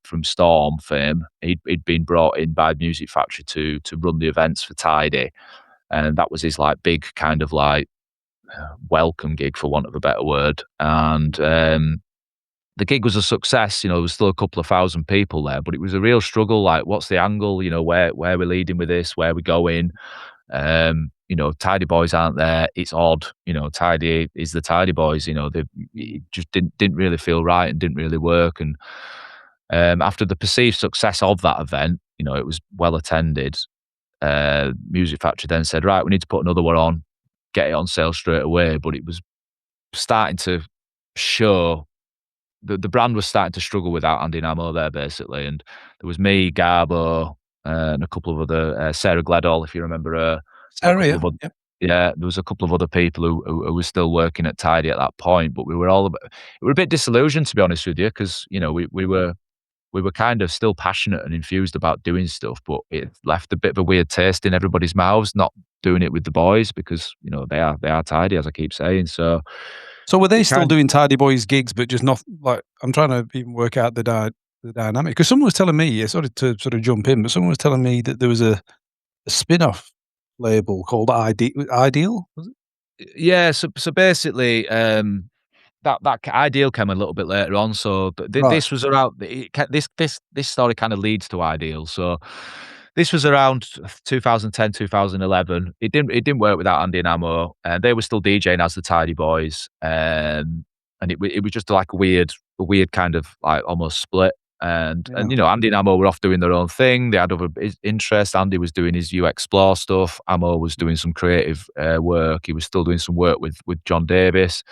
S3: from Storm fame. He'd been brought in by Music Factory to run the events for Tidy, and that was his like big kind of like welcome gig, for want of a better word. And the gig was a success. You know, there was still a couple of thousand people there, but it was a real struggle. Like, what's the angle? You know, where we're leading with this, where we're going. You know, Tidy Boys aren't there. It's odd. You know, Tidy is the Tidy Boys. You know, it just didn't really feel right and didn't really work. And after the perceived success of that event, you know, it was well attended. Music Factory then said, right, we need to put another one on, get it on sale straight away. But it was starting to show the brand was starting to struggle without Andy Namo there, basically. And there was me, Garbo, and a couple of other Sarah Gledall, if you remember her. A
S2: Sarah,
S3: couple
S2: yeah.
S3: of other,
S2: Yep.
S3: yeah, there was a couple of other people who were still working at Tidy at that point, but we were a bit disillusioned, to be honest with you, because you know we were kind of still passionate and enthused about doing stuff, but it left a bit of a weird taste in everybody's mouths, not doing it with the boys because you know they are Tidy, as I keep saying. So
S2: So were they
S3: it
S2: still
S3: kind
S2: doing Tidy Boys gigs, but just not like I'm trying to even work out the dynamic because someone was telling me, yeah, sorry to sort of jump in, but someone was telling me that there was a spin-off label called Ideal, was it?
S3: yeah. So basically, that Ideal came a little bit later on. So
S2: Right.
S3: this was around this story kind of leads to Ideal. So this was around 2010, 2011. It didn't work without Andy and Amo, and they were still DJing as the Tidy Boys, and it was just like a weird kind of like almost split. And
S2: Yeah.
S3: you know, Andy and Amo were off doing their own thing. They had other interests. Andy was doing his U Explore stuff. Amo was doing some creative work. He was still doing some work with John Davis.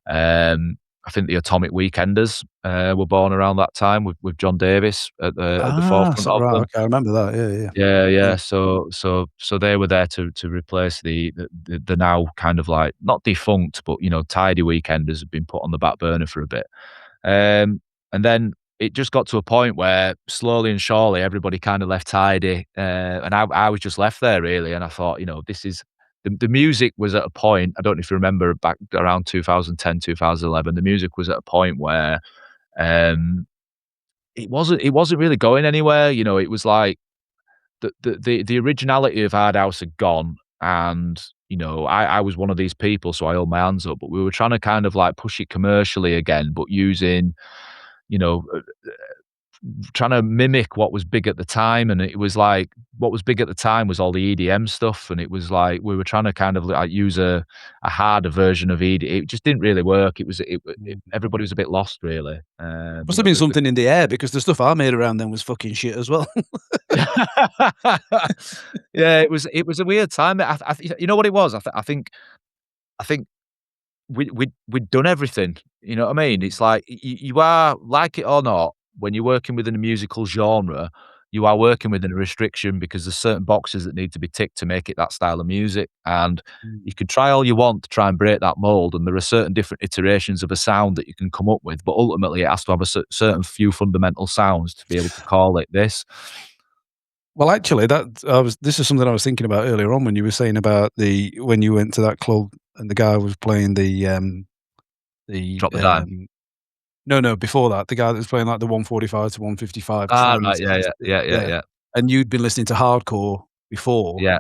S3: I think the Atomic Weekenders were born around that time with John Davis at the forefront
S2: So
S3: of
S2: right,
S3: them.
S2: okay, I remember that. Yeah, yeah.
S3: Yeah,
S2: Yeah.
S3: yeah. So they were there to replace the now kind of like not defunct, but you know, Tidy Weekenders have been put on the back burner for a bit. And then it just got to a point where slowly and surely everybody kind of left Tidy, and I was just left there really. And I thought, you know, this is the music was at a point. I don't know if you remember back around 2010, 2011. The music was at a point where um, it wasn't really going anywhere. You know, it was like the originality of Hardhouse had gone, and you know, I was one of these people, so I held my hands up. But we were trying to kind of like push it commercially again, but using, you know, trying to mimic what was big at the time. And it was like what was big at the time was all the EDM stuff, and it was like we were trying to kind of like use a harder version of EDM. It just didn't really work. Everybody was a bit lost, really.
S2: Must
S3: You
S2: have
S3: know,
S2: been something in the air because the stuff I made around then was fucking shit as well.
S3: yeah, it was a weird time. You know what it was? I think we'd done everything. You know what I mean? It's like you are, like it or not, when you're working within a musical genre, you are working within a restriction because there's certain boxes that need to be ticked to make it that style of music. And
S2: Mm.
S3: you can try all you want to try and break that mold, and there are certain different iterations of a sound that you can come up with, but ultimately it has to have a certain few fundamental sounds to be able to call it this.
S2: Well, actually, this is something I was thinking about earlier on when you were saying about when you went to that club and the guy was playing the
S3: Drop the dime.
S2: no, before that, the guy that was playing like the 145 to 155
S3: Ah, right.
S2: trance.
S3: Yeah, yeah, yeah, yeah,
S2: Yeah.
S3: yeah,
S2: And you'd been listening to hardcore before,
S3: yeah,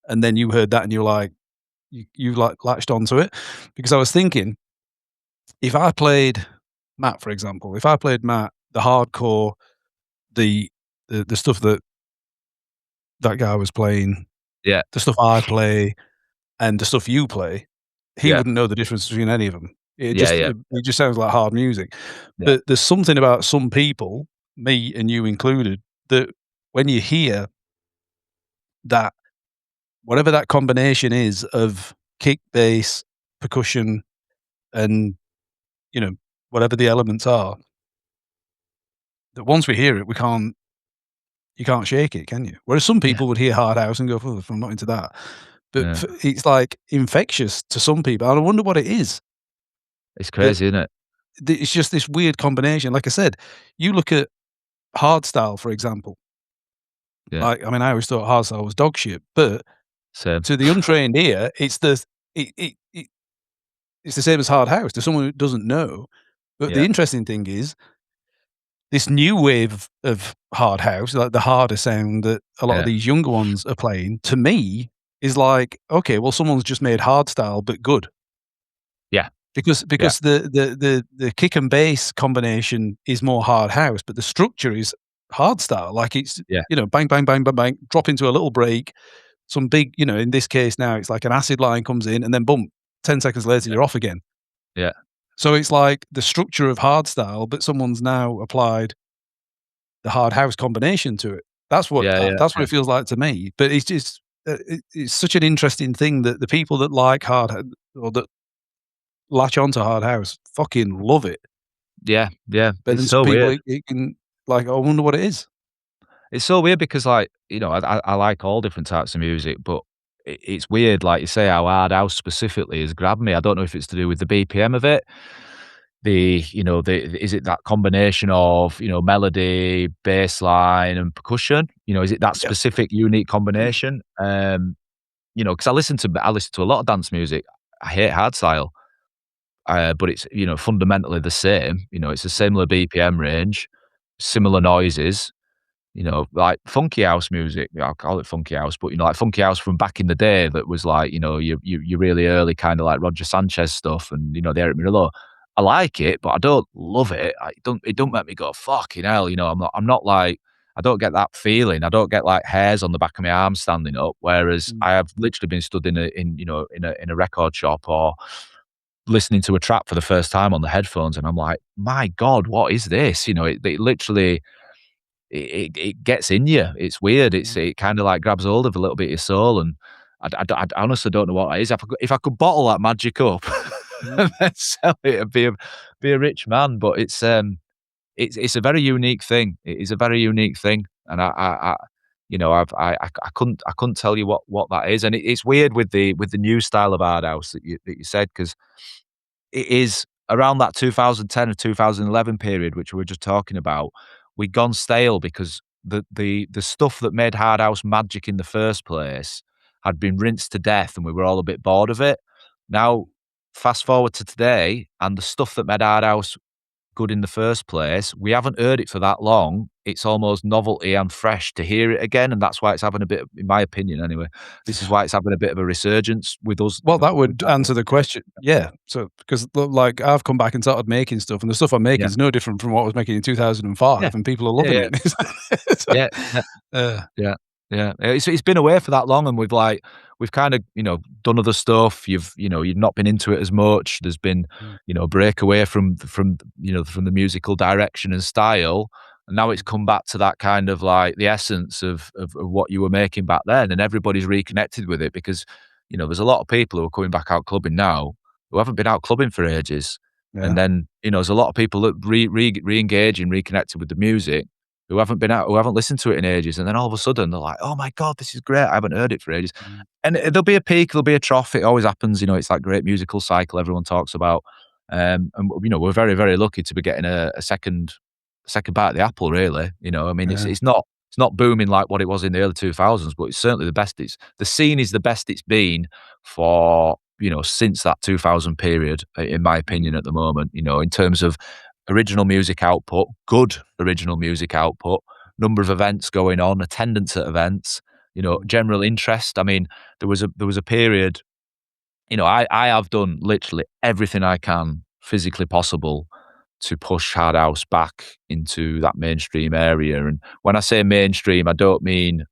S2: and then you heard that and you're like, you like latched onto it. Because I was thinking, if I played Matt, for example, if I played Matt, the hardcore, the the stuff that that guy was playing,
S3: yeah,
S2: the stuff I play, and the stuff you play, he
S3: yeah,
S2: wouldn't know the difference between any of them.
S3: yeah, yeah,
S2: It just sounds like hard music.
S3: yeah,
S2: But there's something about some people, me and you included, that when you hear that, whatever that combination is of kick, bass, percussion, and, you know, whatever the elements are, that once we hear it, you can't shake it, can you? Whereas some
S3: yeah,
S2: people would hear hard house and go, "Oh, I'm not into that." But
S3: yeah.
S2: it's like infectious to some people, and I wonder what it is.
S3: It's
S2: That
S3: crazy, isn't it?
S2: it's just this weird combination. Like I said, you look at hardstyle, for example.
S3: Yeah,
S2: Like, I mean, I always thought hardstyle was dog shit, but
S3: same.
S2: to the untrained ear, it's the same as hard house to someone who doesn't know. But the
S3: Yeah,
S2: interesting thing is this new wave of hard house, like the harder sound that a lot of
S3: yeah,
S2: these younger ones are playing, to me is like, okay, well, someone's just made hardstyle, but good.
S3: yeah,
S2: because the kick and bass combination is more hard house, but the structure is hardstyle. Like it's
S3: Yeah.
S2: bang, bang, bang, bang, bang, drop into a little break, some big, in this case now it's like an acid line comes in, and then boom, 10 seconds later you're off again.
S3: Yeah.
S2: So it's like the structure of hardstyle, but someone's now applied the hard house combination to it. That's what
S3: Yeah, yeah,
S2: that's what
S3: yeah.
S2: it feels like to me. But it's just it's such an interesting thing that the people that like or that latch onto hard house fucking love it.
S3: Yeah, yeah.
S2: But
S3: It's
S2: then some
S3: so
S2: people
S3: weird.
S2: it can like, I wonder what it is.
S3: It's so weird because, like, I like all different types of music, but it's weird, like you say, how hard house specifically has grabbed me. I don't know if it's to do with the BPM of it. Is it that combination of, melody, bass line, and percussion? Is it that
S2: Yep.
S3: specific unique combination? Because I listen to a lot of dance music. I hate hardstyle, but it's, fundamentally the same. It's a similar BPM range, similar noises. Like funky house music. Yeah, I'll call it funky house, but like funky house from back in the day that was like, your really early kind of like Roger Sanchez stuff and the Eric Murillo. I like it, but I don't love it. It don't make me go, fucking hell, I'm not like, I don't get that feeling. I don't get like hairs on the back of my arm standing up. Whereas
S2: Mm.
S3: I have literally been stood in a record shop or listening to a track for the first time on the headphones, and I'm like, my God, what is this? It literally it gets in you. It's weird.
S2: Mm.
S3: It kind of like grabs hold of a little bit of your soul, and I honestly don't know what it is. If I could bottle that magic up
S2: Mm.
S3: and then sell it and be a rich man, but it's a very unique thing. It is a very unique thing, and I couldn't tell you what that is, and it's weird with the new style of hard house that you said, because it is around that 2010 or 2011 period, which we were just talking about. We'd gone stale because the stuff that made hard house magic in the first place had been rinsed to death, and we were all a bit bored of it. Now, fast forward to today, and the stuff that made hard house good in the first place, we haven't heard it for that long. It's almost novelty and fresh to hear it again, and that's why it's having a bit, in my opinion anyway, this is why it's having a bit of a resurgence with us,
S2: Well, that
S3: with
S2: would
S3: that.
S2: answer the question. Yeah. So, because like I've come back and started making stuff, and the stuff I'm making
S3: Yeah.
S2: is no different from what I was making in
S3: Yeah.
S2: 2005, and people are
S3: Yeah,
S2: loving
S3: yeah.
S2: it. So,
S3: Yeah, yeah.
S2: uh,
S3: Yeah, yeah. It's been away for that long, and we've kind of, done other stuff. You've not been into it as much. There's been,
S2: mm,
S3: break away from from the musical direction and style, and now it's
S2: mm,
S3: come back to that kind of like the essence of what you were making back then, and everybody's reconnected with it because, there's a lot of people who are coming back out clubbing now who haven't been out clubbing for ages.
S2: yeah.
S3: And then, there's a lot of people that re-engaging, reconnected with the music, who haven't listened to it in ages, and then all of a sudden they're like, "Oh my God, this is great. I haven't heard it for ages."
S2: Mm,
S3: And there'll be a peak, there'll be a trough. It always happens, it's that great musical cycle everyone talks about. And we're very, very lucky to be getting a second bite of the apple, really. I mean, it's
S2: yeah.
S3: it's not booming like what it was in the early 2000s, but it's certainly the scene is the best it's been for, since that 2000 period, in my opinion,
S2: Mm,
S3: at the moment, in terms of original music output, good original music output, number of events going on, attendance at events,
S2: mm,
S3: general interest. I mean, there was a period, I have done literally everything I can physically possible to push Hard House back into that mainstream area. And when I say mainstream, I don't mean,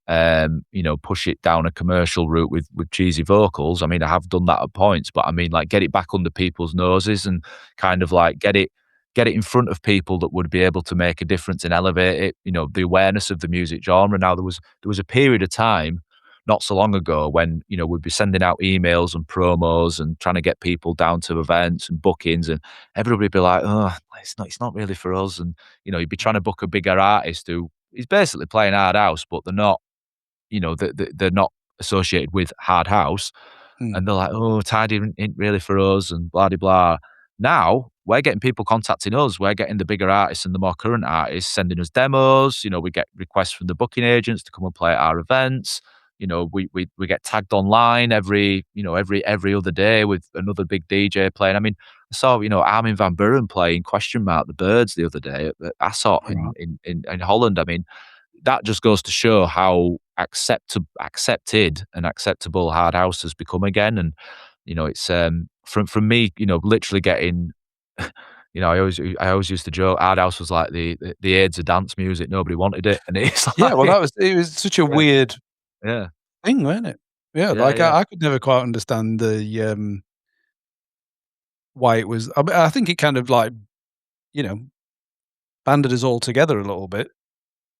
S3: push it down a commercial route with cheesy vocals. I mean, I have done that at points, but I mean, like, get it back under people's noses and kind of like get it in front of people that would be able to make a difference and elevate it, the awareness of the music genre. Now, there was a period of time not so long ago when, we'd be sending out emails and promos and trying to get people down to events and bookings, and everybody would be like, "Oh, it's not really for us." And, you'd be trying to book a bigger artist who is basically playing hard house, but they're not, they're not associated with hard house.
S2: mm,
S3: And they're like, "Oh, Tidy ain't really for us," and blah de blah. Now, we're getting people contacting us. We're getting the bigger artists and the more current artists sending us demos. We get requests from the booking agents to come and play at our events. We get tagged online every other day with another big DJ playing. I mean, I saw, Armin van Buuren playing Question Mark the Birds the other day at Ascot
S2: right.
S3: in Holland. I mean, that just goes to show how accepted and acceptable hard house has become again. And You know, it's from me, you know, literally getting. You know, I always used to joke. Hardhouse was like the AIDS of dance music. Nobody wanted it, and it's
S2: Yeah, well,
S3: like,
S2: it was such a
S3: yeah,
S2: weird
S3: yeah,
S2: thing, wasn't it? Yeah,
S3: yeah,
S2: like,
S3: yeah.
S2: I could never quite understand why it was I think it kind of, like, you know, banded us all together a little bit.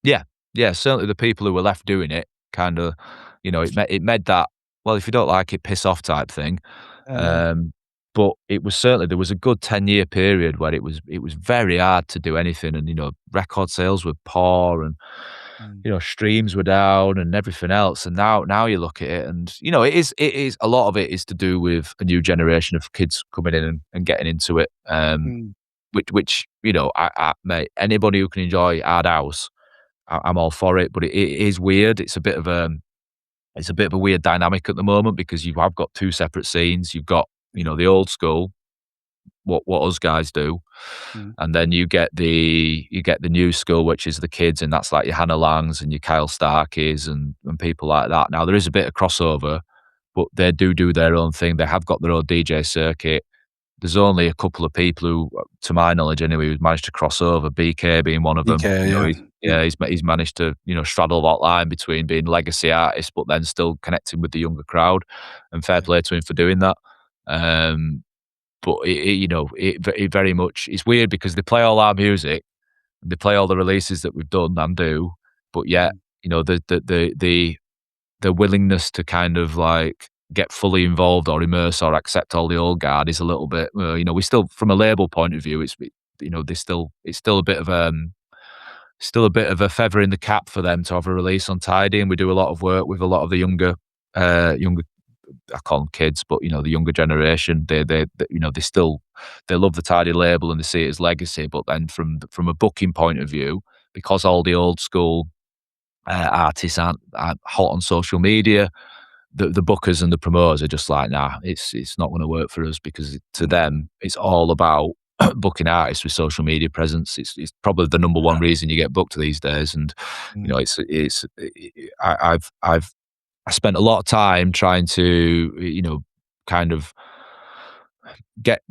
S3: Yeah, yeah, certainly the people who were left doing it kinda, you know, it made that, well, if you don't like it, piss off type thing.
S2: Yeah.
S3: Um, but it was certainly, there was a good 10-year period where it was very hard to do anything, and, you know, record sales were poor, and,
S2: Mm.
S3: you know, streams were down and everything else, and now you look at it and, you know, it is a lot of it is to do with a new generation of kids coming in and getting into it,
S2: Mm.
S3: which, you know, mate, anybody who can enjoy hard house, I'm all for it, but it is weird. It's a bit of a weird dynamic at the moment because you have got two separate scenes. You've got, you know,
S2: Mm.
S3: the old school, what us guys do,
S2: Mm.
S3: and then you get the new school, which is the kids, and that's like your Hannah Langs and your Kyle Starkeys and people like that. Now there is a bit of crossover, but they do their own thing. They have got their own DJ circuit. There's only a couple of people who, to my knowledge anyway, who's managed to cross over, BK being one of them.
S2: DK,
S3: You know,
S2: yeah. Mm.
S3: he's managed to, you know, straddle that line between being legacy artist, but then still connecting with the younger crowd, and fair
S2: Yeah.
S3: play to him for doing that. But you know, it very much, it's weird because they play all our music, they play all the releases that we've done and do, but yet,
S2: Mm.
S3: you know, the willingness to kind of like get fully involved or immerse or accept all the old guard is a little bit, you know, we still, from a label point of view, you know, it's still a bit of still a bit of a feather in the cap for them to have a release on Tidy, and we do a lot of work with a lot of the younger, I call them kids, but, you know, the younger generation. You know, they love the Tidy label and they see it as legacy, but then from a booking point of view, because all the old school artists aren't hot on social media, the bookers and the promoters are just like, nah, it's not going to work for us, because to
S2: Mm.
S3: them it's all about booking artists with social media presence. It's probably the number one reason you get booked these days, and, you know,
S2: Mm.
S3: I spent a lot of time trying to, you know, kind of get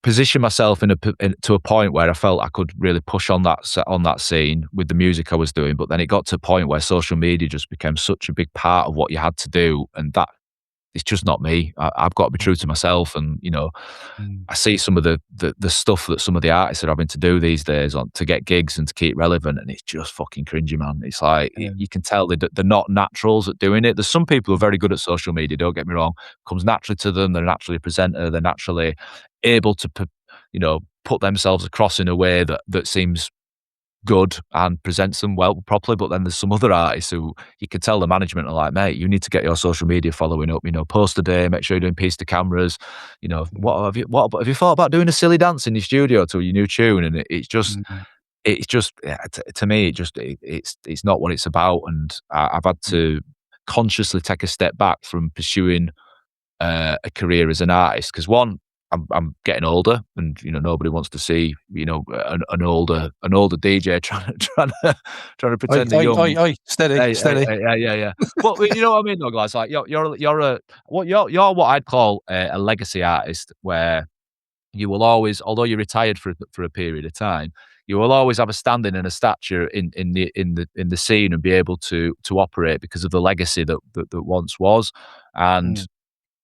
S3: position myself to a point where I felt I could really push on that scene with the music I was doing. But then it got to a point where social media just became such a big part of what you had to do, and that it's just not me. I've got to be true to myself, and, you know,
S2: Mm.
S3: I see some of the stuff that some of the artists are having to do these days on to get gigs and to keep relevant, and it's just fucking cringy, man. It's like
S2: Yeah.
S3: you can tell they're not naturals at doing it. There's some people who are very good at social media. Don't get me wrong; comes naturally to them. They're naturally a presenter. They're naturally able to, you know, put themselves across in a way that seems good and presents them well properly. But then there's some other artists who you can tell the management are like, mate, you need to get your social media following up, you know, post a day, make sure you're doing piece to cameras, you know,
S2: Mm.
S3: have you thought about doing a silly dance in your studio to your new tune? And
S2: Mm.
S3: it's just, yeah, to me, it's not what it's about. And I've had
S2: Mm.
S3: to consciously take a step back from pursuing a career as an artist, because one, I'm getting older, and, you know, nobody wants to see, you know, an older DJ trying to
S2: Oi,
S3: pretend they're
S2: oi, oi,
S3: young.
S2: oi, steady, steady.
S3: Yeah, yeah, yeah. But you know what I mean, though, guys. Like you're what I'd call a legacy artist, where you will always, although you're retired for a period of time, you will always have a standing and a stature in the scene, and be able to operate because of the legacy that once was. And
S2: Mm.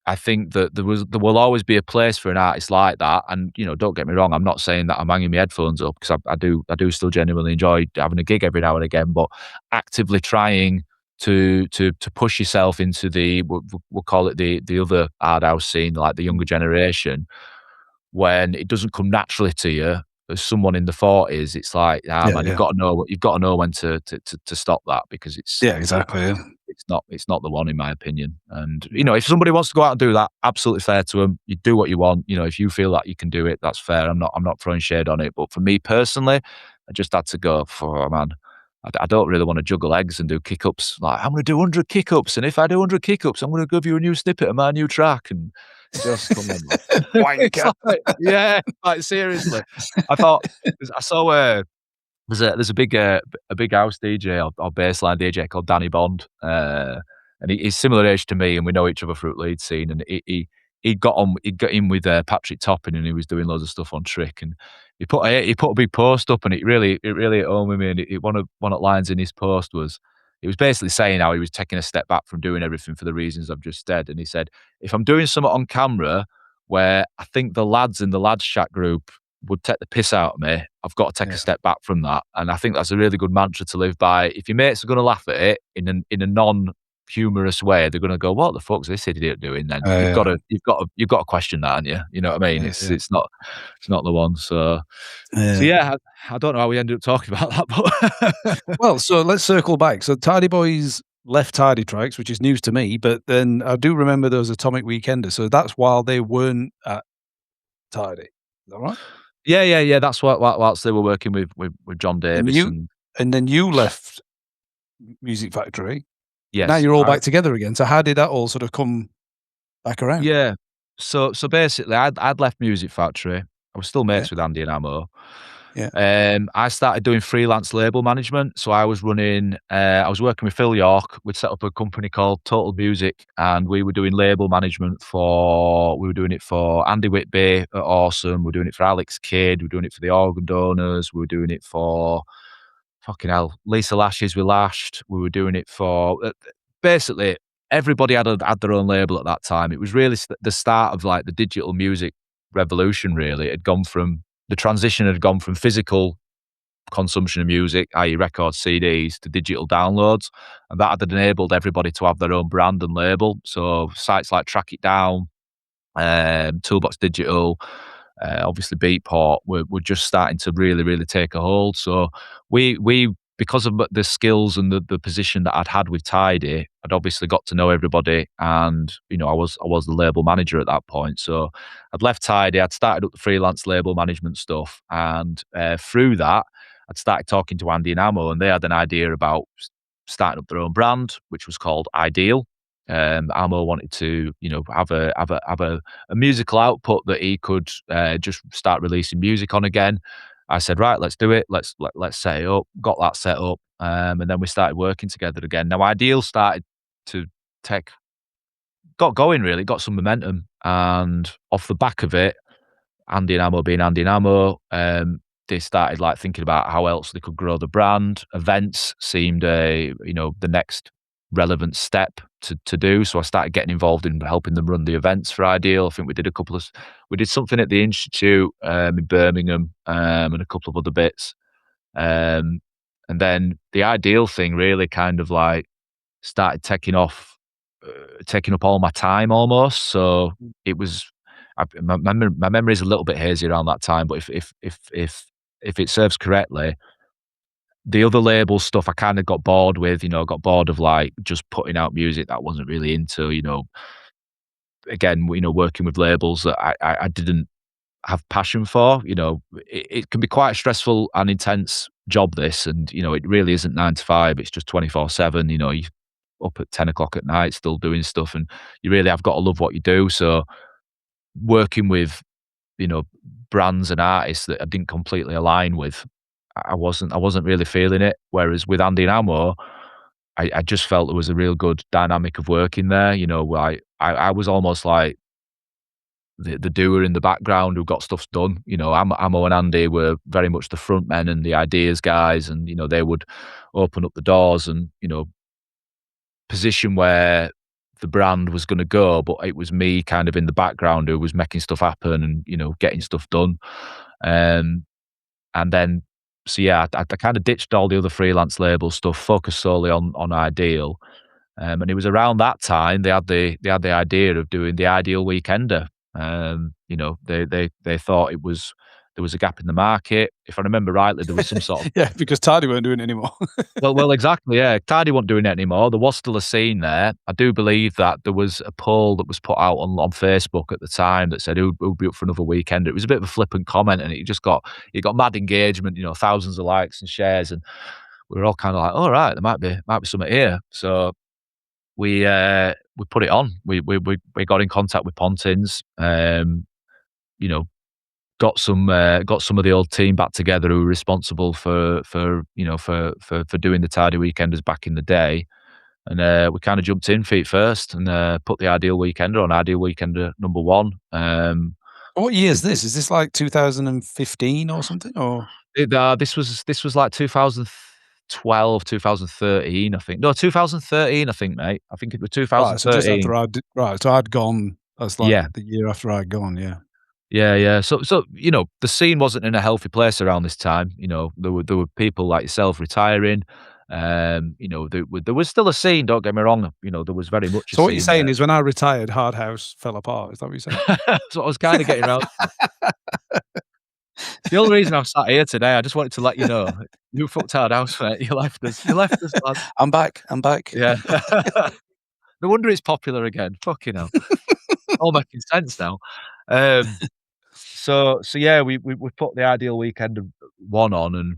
S3: I think that there will always be a place for an artist like that. And, you know, don't get me wrong, I'm not saying that I'm hanging my headphones up, because I do still genuinely enjoy having a gig every now and again, but actively trying to push yourself into we'll call it the other hard house scene, like the younger generation, when it doesn't come naturally to you as someone in the 40s. It's like, ah,
S2: Yeah,
S3: man,
S2: yeah.
S3: you've got to know when to stop that, because it's
S2: Yeah, exactly, yeah.
S3: it's not the one, in my opinion. And, you know, if somebody wants to go out and do that, absolutely fair to them. You do what you want. You know, if you feel that you can do it, that's fair. I'm not throwing shade on it. But for me personally, I just had to go for, oh, man, I don't really want to juggle eggs and do kick-ups. Like, I'm going to do 100 kick-ups, and if I do 100 kick-ups, I'm going to give you a new snippet of my new track. And just come on, man. It's
S2: Wanker.
S3: like, yeah, like, seriously. I thought, I saw there's a big house DJ, or bassline DJ called Danny Bond, and he's similar age to me, and we know each other through the lead scene. And he'd got in with Patrick Topping, and he was doing loads of stuff on Trick, and he put a big post up, and it really hit home with me. And one of the lines in his post was, he was basically saying how he was taking a step back from doing everything for the reasons I've just said, and he said, if I'm doing something on camera where I think the lads in the lads chat group would take the piss out of me, I've got to take a step back from that. And I think that's a really good mantra to live by. If your mates are going to laugh at it in a non-humorous way, they're going to go, "What the fuck's this idiot doing?" Then you've got to question that, haven't you? You know what I mean? It's not the one. So yeah, I don't know how we ended up talking about that, but
S2: well, so let's circle back. So Tidy Boys left Tidy Trax, which is news to me, but then I do remember there was Atomic Weekender. So that's while they weren't at Tidy. Is that right?
S3: Yeah. That's what whilst they were working with John Davis,
S2: and then you left Music Factory.
S3: Yes.
S2: Now you're all back together again. So how did that all sort of come back around?
S3: Yeah. So basically, I'd left Music Factory. I was still mates with Andy and Ammo.
S2: Yeah.
S3: I started doing freelance label management. So I was working with Phil York. We'd set up a company called Total Music, and we were doing label management we were doing it for Andy Whitby at Awesome. We were doing it for Alex Kidd. We were doing it for the Organ Donors. We were doing it for, fucking hell, Lisa Lashes with Lashed. We were doing it for, basically, everybody had their own label at that time. It was really the start of like the digital music revolution, really. The transition had gone from physical consumption of music, i.e. records, CDs, to digital downloads. And that had enabled everybody to have their own brand and label. So sites like Track It Down, Toolbox Digital, obviously Beatport were just starting to really, really take a hold. So we because of the skills and the position that I'd had with Tidy, I'd obviously got to know everybody, and I was the label manager at that point. So I'd left Tidy, I'd started up the freelance label management stuff, and through that, I'd started talking to Andy and Ammo, and they had an idea about starting up their own brand, which was called Ideal. Ammo wanted to, have a musical output that he could just start releasing music on again. I said, right, let's do it. Let's set it up. Got that set up, and then we started working together again. Now, Ideal started to got going, really, got some momentum, and off the back of it, Andy and Ammo being Andy and Ammo, they started like thinking about how else they could grow the brand. Events seemed the next relevant step to do. So I started getting involved in helping them run the events for Ideal. I think we did something at the Institute in Birmingham, and a couple of other bits. And then the Ideal thing really kind of like started taking up all my time almost. So it was, my memory is a little bit hazy around that time, but if it serves correctly, the other label stuff I kind of got bored with, got bored of like just putting out music that I wasn't really into, again, working with labels that I didn't have passion for. It can be quite a stressful and intense job, this, and it really isn't 9 to 5, it's just 24/7. You up at 10 o'clock at night still doing stuff, and you really have got to love what you do. So working with brands and artists that I didn't completely align with, I wasn't really feeling it. Whereas with Andy and Ammo, I just felt there was a real good dynamic of working there. I was almost like the doer in the background who got stuff done. Ammo and Andy were very much the front men and the ideas guys, and they would open up the doors and position where the brand was going to go, but it was me kind of in the background who was making stuff happen and getting stuff done. And then, so yeah, I kind of ditched all the other freelance label stuff, focused solely on Ideal. And it was around that time they had the idea of doing the Ideal Weekender. They thought there was a gap in the market. If I remember rightly, there was some sort of
S2: yeah, because Tidy weren't doing it anymore.
S3: well, exactly. Yeah, Tidy wasn't doing it anymore. There was still a scene there. I do believe that there was a poll that was put out on Facebook at the time that said who'd be up for another weekend. It was a bit of a flippant comment, and it got mad engagement. Thousands of likes and shares, and we were all kind of like, "All right, there might be something here." So we put it on. We got in contact with Pontins. Got some of the old team back together who were responsible for doing the Tidy Weekenders back in the day, And we kind of jumped in feet first and put the Ideal Weekender on Ideal Weekender number one.
S2: What year is this? Is this like 2015 or something? Or
S3: This was like 2012, 2013, I think. No, 2013, I think, mate. I think it was
S2: right, so just after
S3: 2013.
S2: right, so I'd gone. That's like
S3: Yeah.
S2: the year after I'd gone. Yeah.
S3: Yeah, yeah. So the scene wasn't in a healthy place around this time. There were people like yourself retiring. There was still a scene. Don't get me wrong. There was very much a
S2: So what you're
S3: scene
S2: saying
S3: there.
S2: is, when I retired, Hardhouse fell apart. Is that what you're saying?
S3: That's what I was kind of getting around. It's the only reason I'm sat here today. I just wanted to let you know you fucked Hardhouse, mate. You left us. You left us, lad.
S2: I'm back. I'm back.
S3: Yeah. No wonder it's popular again. Fucking hell. All making sense now. So yeah, we put the Ideal Weekend one on, and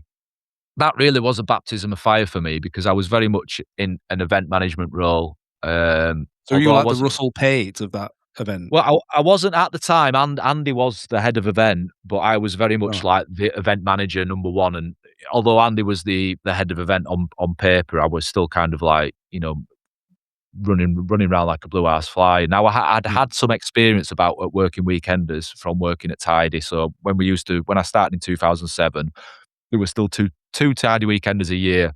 S3: that really was a baptism of fire for me because I was very much in an event management role.
S2: So you
S3: Although
S2: were
S3: I
S2: like the
S3: wasn't
S2: Russell Pate of that event.
S3: well, I wasn't at the time, and Andy was the head of event, but I was very much
S2: Right.
S3: like the event manager number one. And although Andy was the head of event on paper, I was still kind of like, running around like a blue ass fly. Now I'd
S2: Yeah.
S3: had some experience about working weekenders from working at Tidy. So when I started in 2007, there were still two Tidy weekenders a year,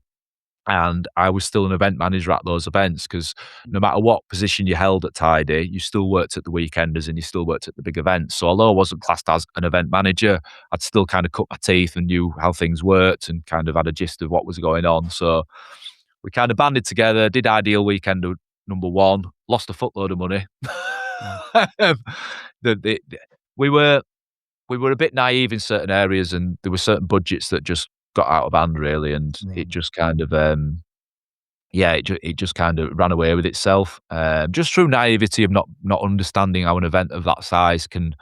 S3: and I was still an event manager at those events because no matter what position you held at Tidy, you still worked at the weekenders and you still worked at the big events. So although I wasn't classed as an event manager, I'd still kind of cut my teeth and knew how things worked and kind of had a gist of what was going on. So we kind of banded together, did Ideal Weekender number one, lost a footload of money. Um, we were a bit naive in certain areas, and there were certain budgets that just got out of hand, really, and it just kind of it just kind of ran away with itself, just through naivety of not understanding how an event of that size can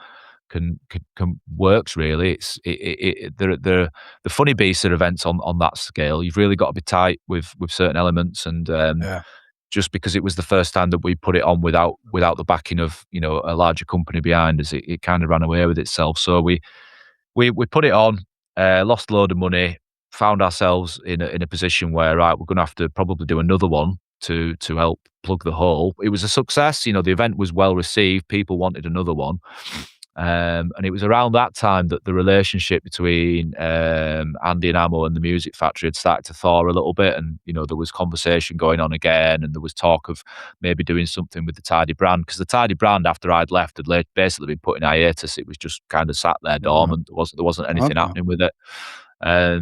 S3: works. Really, the funny beasts are events on that scale. You've really got to be tight with certain elements, and
S2: Yeah.
S3: just because it was the first time that we put it on without the backing of a larger company behind us, it kind of ran away with itself. So we put it on, lost a load of money, found ourselves in a position where, right, we're going to have to probably do another one to help plug the hole. It was a success. The event was well received. People wanted another one. And it was around that time that the relationship between Andy and Amo and the Music Factory had started to thaw a little bit, and there was conversation going on again, and there was talk of maybe doing something with the Tidy brand, because the Tidy brand, after I'd left, had basically been put in hiatus. It was just kind of sat there dormant. There wasn't anything
S2: Okay.
S3: happening with it. I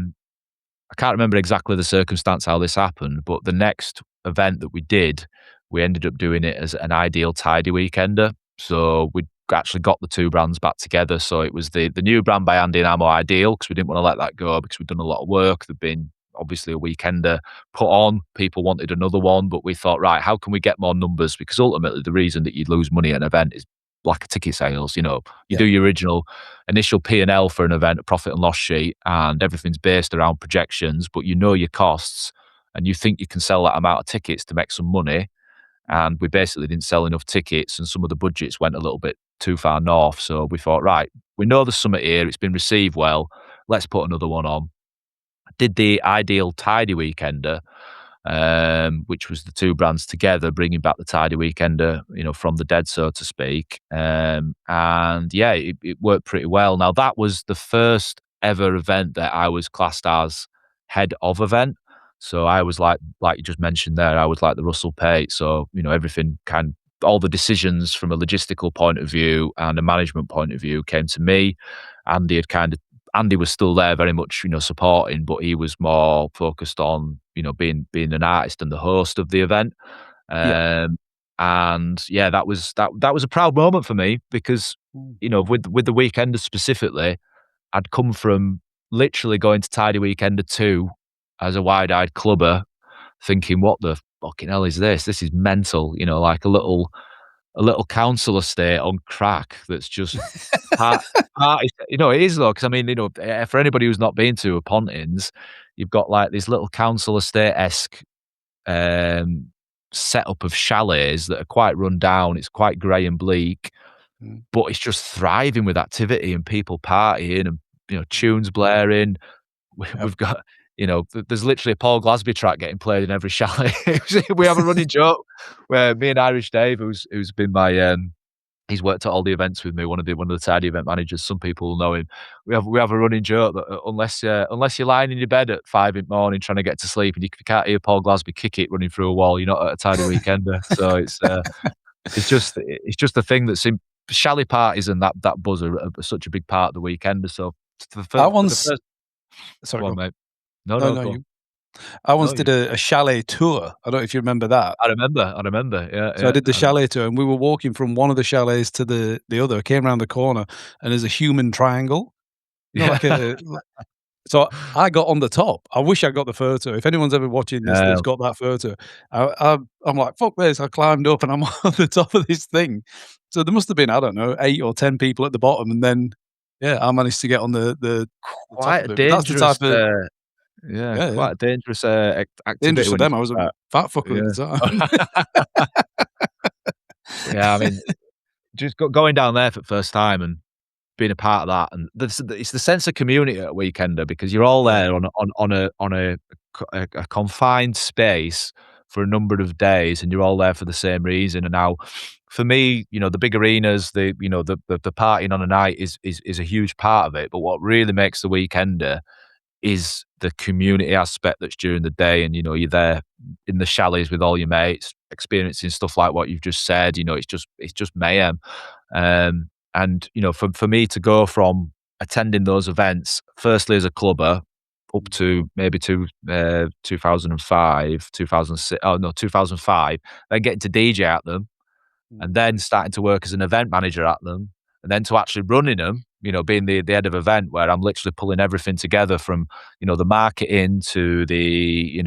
S3: can't remember exactly the circumstance how this happened, but the next event that we did, we ended up doing it as an Ideal Tidy Weekender. So we actually got the two brands back together. So it was the new brand by Andy and Amo, Ideal, because we didn't want to let that go because we'd done a lot of work. There'd been obviously a weekender put on. People wanted another one, but we thought, right, how can we get more numbers? Because ultimately the reason that you'd lose money at an event is lack of ticket sales. You
S2: Yeah.
S3: do your initial P&L for an event, a profit and loss sheet, and everything's based around projections, but your costs, and you think you can sell that amount of tickets to make some money. And we basically didn't sell enough tickets, and some of the budgets went a little bit too far north. So we thought, right, we know there's something here. It's been received well. Let's put another one on. Did the Ideal Tidy Weekender, which was the two brands together, bringing back the Tidy Weekender, from the dead, so to speak. And yeah, it worked pretty well. Now, that was the first ever event that I was classed as head of event. So I was like you just mentioned there, I was like the Russell Pate. So, everything all the decisions from a logistical point of view and a management point of view came to me. Andy was still there very much, supporting, but he was more focused on, being an artist and the host of the event.
S2: Yeah.
S3: And yeah, that was a proud moment for me because, with the Weekender specifically, I'd come from literally going to Tidy Weekender 2 as a wide-eyed clubber, thinking, what the fucking hell is this? This is mental, like a little council estate on crack that's just it is though, because I mean, for anybody who's not been to a Pontins, you've got like this little council estate-esque setup of chalets that are quite run down. It's quite grey and bleak, but it's just thriving with activity and people partying and tunes blaring. We've got there's literally a Paul Glazby track getting played in every chalet. We have a running joke where me and Irish Dave, who's been my he's worked at all the events with me, one of the Tidy event managers. Some people will know him. We have a running joke that unless you're lying in your bed at 5 in the morning trying to get to sleep and you can't hear Paul Glazby kick it running through a wall, you're not at a Tidy weekender. So it's just a thing that's in chalet parties, and that buzz are such a big part of the weekender. So
S2: I
S3: for the
S2: once
S3: first,
S2: sorry,
S3: go
S2: go
S3: on,
S2: on.
S3: mate. No,
S2: No,
S3: no,
S2: no,
S3: go on.
S2: you. I
S3: No,
S2: once
S3: you.
S2: did a chalet tour. I don't know if you remember that.
S3: I remember. Yeah,
S2: So I did the
S3: I
S2: chalet tour, and we were walking from one of the chalets to the other. I came around the corner, and there's a human triangle.
S3: yeah.
S2: Like a so I got on the top. I wish I got the photo. If anyone's ever watching this
S3: Yeah.
S2: that's got that photo, I'm like, "Fuck this." I climbed up, and I'm on the top of this thing. So there must have been, I don't know, 8 or 10 people at the bottom, and then, yeah, I managed to get on the top
S3: Quite a
S2: of it. But that's the
S3: dangerous,
S2: type of yeah.
S3: quite a dangerous, activity
S2: Dangerous for
S3: when you
S2: them. I
S3: think
S2: was a
S3: about
S2: fat fucker at
S3: yeah.
S2: the time.
S3: Yeah, I mean, just going down there for the first time and being a part of that, and it's the sense of community at a weekender because you're all
S2: Yeah.
S3: there on a confined space for a number of days, and you're all there for the same reason. And now, for me, the big arenas, the partying on a night is a huge part of it. But what really makes the weekender is the community aspect that's during the day, and you're there in the chalets with all your mates, experiencing stuff like what you've just said. It's just mayhem. And for me to go from attending those events, firstly as a clubber, up to maybe 2005, 2006, oh no, 2005, then getting to DJ at them, and then starting to work as an event manager at them, and then to actually running them, being the head of event, where I'm literally pulling everything together from, the marketing to the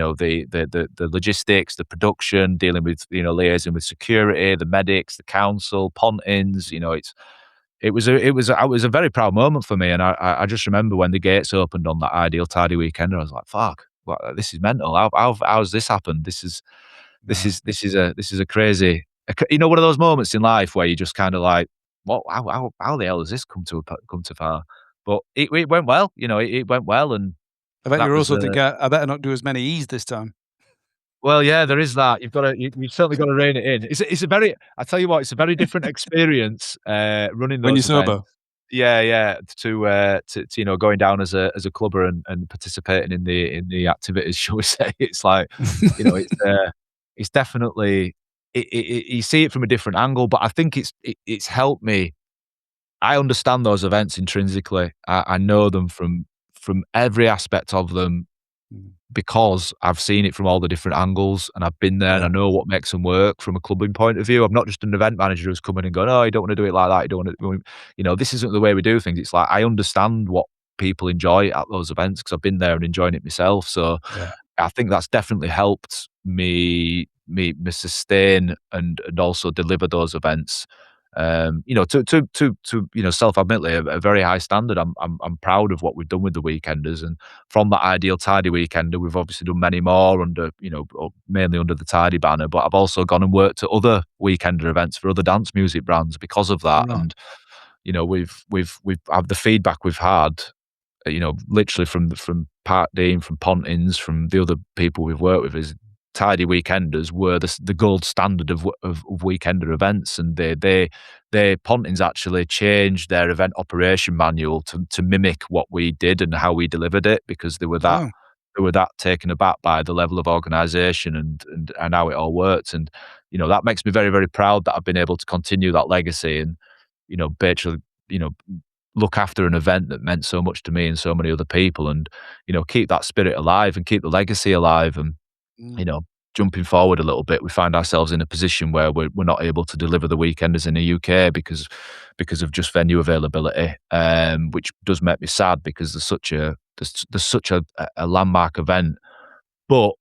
S3: logistics, the production, dealing with, liaising with security, the medics, the council, pontins, it was a very proud moment for me. And I just remember when the gates opened on that ideal Tidy weekend, I was like, fuck, this is mental. How's this happened? This is this
S2: Nah.
S3: is this is a this is a crazy, one of those moments in life where you just kind of like, what? How the hell has this come to far? But it went well. It went well, and
S2: I bet
S3: that
S2: you're
S3: was
S2: also thinking, I better not do as many E's this time
S3: well, yeah, there is that. You've certainly got to rein it in. It's a very, I tell you what, it's a very different experience running
S2: when you're
S3: those events.
S2: sober.
S3: Yeah, yeah, to going down as a clubber and participating in the activities, shall we say? It's like, it's definitely you see it from a different angle, but I think it's helped me. I understand those events intrinsically. I know them from every aspect of them
S2: Mm.
S3: because I've seen it from all the different angles, and I've been there, and
S2: Yeah.
S3: I know what makes them work from a clubbing point of view. I'm not just an event manager who's coming and going, "Oh, you don't wanna do it like that, you don't wanna," this isn't the way we do things. It's like, I understand what people enjoy at those events because 'cause I've been there and enjoying it myself. So
S2: Yeah.
S3: I think that's definitely helped me sustain and also deliver those events. To self-admittedly a very high standard. I'm proud of what we've done with the weekenders, and from that ideal Tidy weekender, we've obviously done many more under, mainly under the Tidy banner. But I've also gone and worked at other weekender events for other dance music brands because of that.
S2: Right.
S3: And we've had the feedback we've had, literally from Park Dean, from Pontins, from the other people we've worked with, is Tidy weekenders were the gold standard of weekender events, and they Pontins actually changed their event operation manual to mimic what we did and how we delivered it, because
S2: Oh,
S3: they were that taken aback by the level of organisation and how it all worked. And that makes me very, very proud that I've been able to continue that legacy and basically you know look after an event that meant so much to me and so many other people, and keep that spirit alive and keep the legacy alive. And you
S2: mm,
S3: know, jumping forward a little bit, we find ourselves in a position where we're not able to deliver the weekenders in the UK because of just venue availability, which does make me sad because there's such a landmark event. But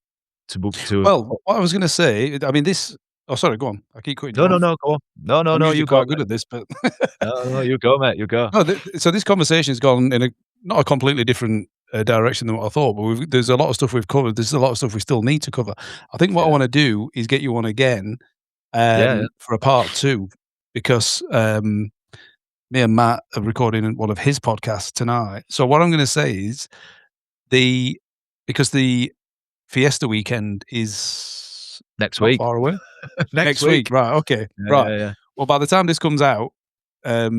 S3: to
S2: well, what I was gonna say, I mean, this oh, sorry, go on. I keep cutting you
S3: no, no,
S2: off.
S3: no, go on. No, no,
S2: I'm
S3: no,
S2: usually
S3: you go,
S2: quite good
S3: mate.
S2: at this, but
S3: No, no, you go, mate, you go.
S2: no, so this conversation's gone in a not a completely different, direction than what I thought, but there's a lot of stuff we've covered. There's a lot of stuff we still need to cover. I think what I
S3: Yeah.
S2: wanna do is get you on again,
S3: Yeah, yeah.
S2: for a part 2 because, me and Matt are recording one of his podcasts tonight. So what I'm gonna say is the because the Fiesta weekend is
S3: Next
S2: not
S3: week.
S2: far away.
S3: Next week.
S2: Right, okay.
S3: Yeah,
S2: Right.
S3: yeah, yeah.
S2: Well, by the time this comes out, what I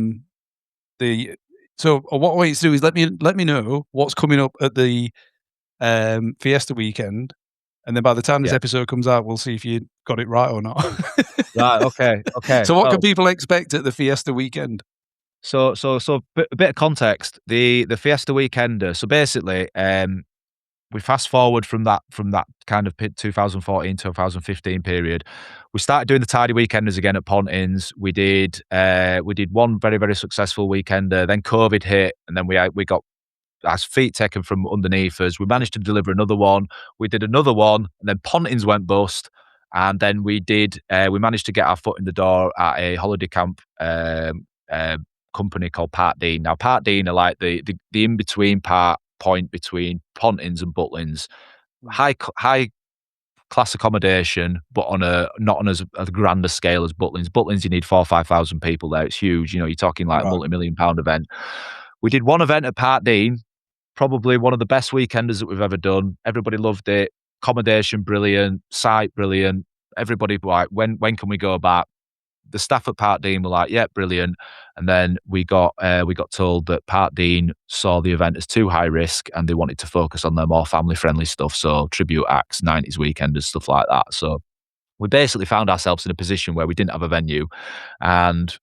S2: want you to do is let me know what's coming up at the Fiesta weekend, and then by the time this
S3: Yeah.
S2: episode comes out, we'll see if you got it right or not.
S3: Right, okay.
S2: So what
S3: Well,
S2: can people expect at the Fiesta weekend?
S3: so a bit of context. The Fiesta Weekender. So basically, we fast forward from that kind of 2014, 2015 period. We started doing the Tidy Weekenders again at Pontins. We did one very, very successful weekender. Then COVID hit, and then we got our feet taken from underneath us. We managed to deliver another one. We did another one, and then Pontins went bust. And then we managed to get our foot in the door at a holiday camp company called Part Dean. Now, Part Dean are like the in-between point between Pontins and Butlins. High class accommodation, but not on as a grander scale as Butlins. Butlins, you need 4,000 or 5,000 people there. It's huge. You're talking like a multi-million-pound event. We did one event at Part Dean, probably one of the best weekenders that we've ever done. Everybody loved it. Accommodation brilliant, site brilliant. Everybody like, when can we go back? The staff at Part Dean were like, yeah, brilliant. And then we got told that Part Dean saw the event as too high risk and they wanted to focus on their more family friendly stuff. So tribute acts, 90s weekenders, stuff like that. So we basically found ourselves in a position where we didn't have a venue, and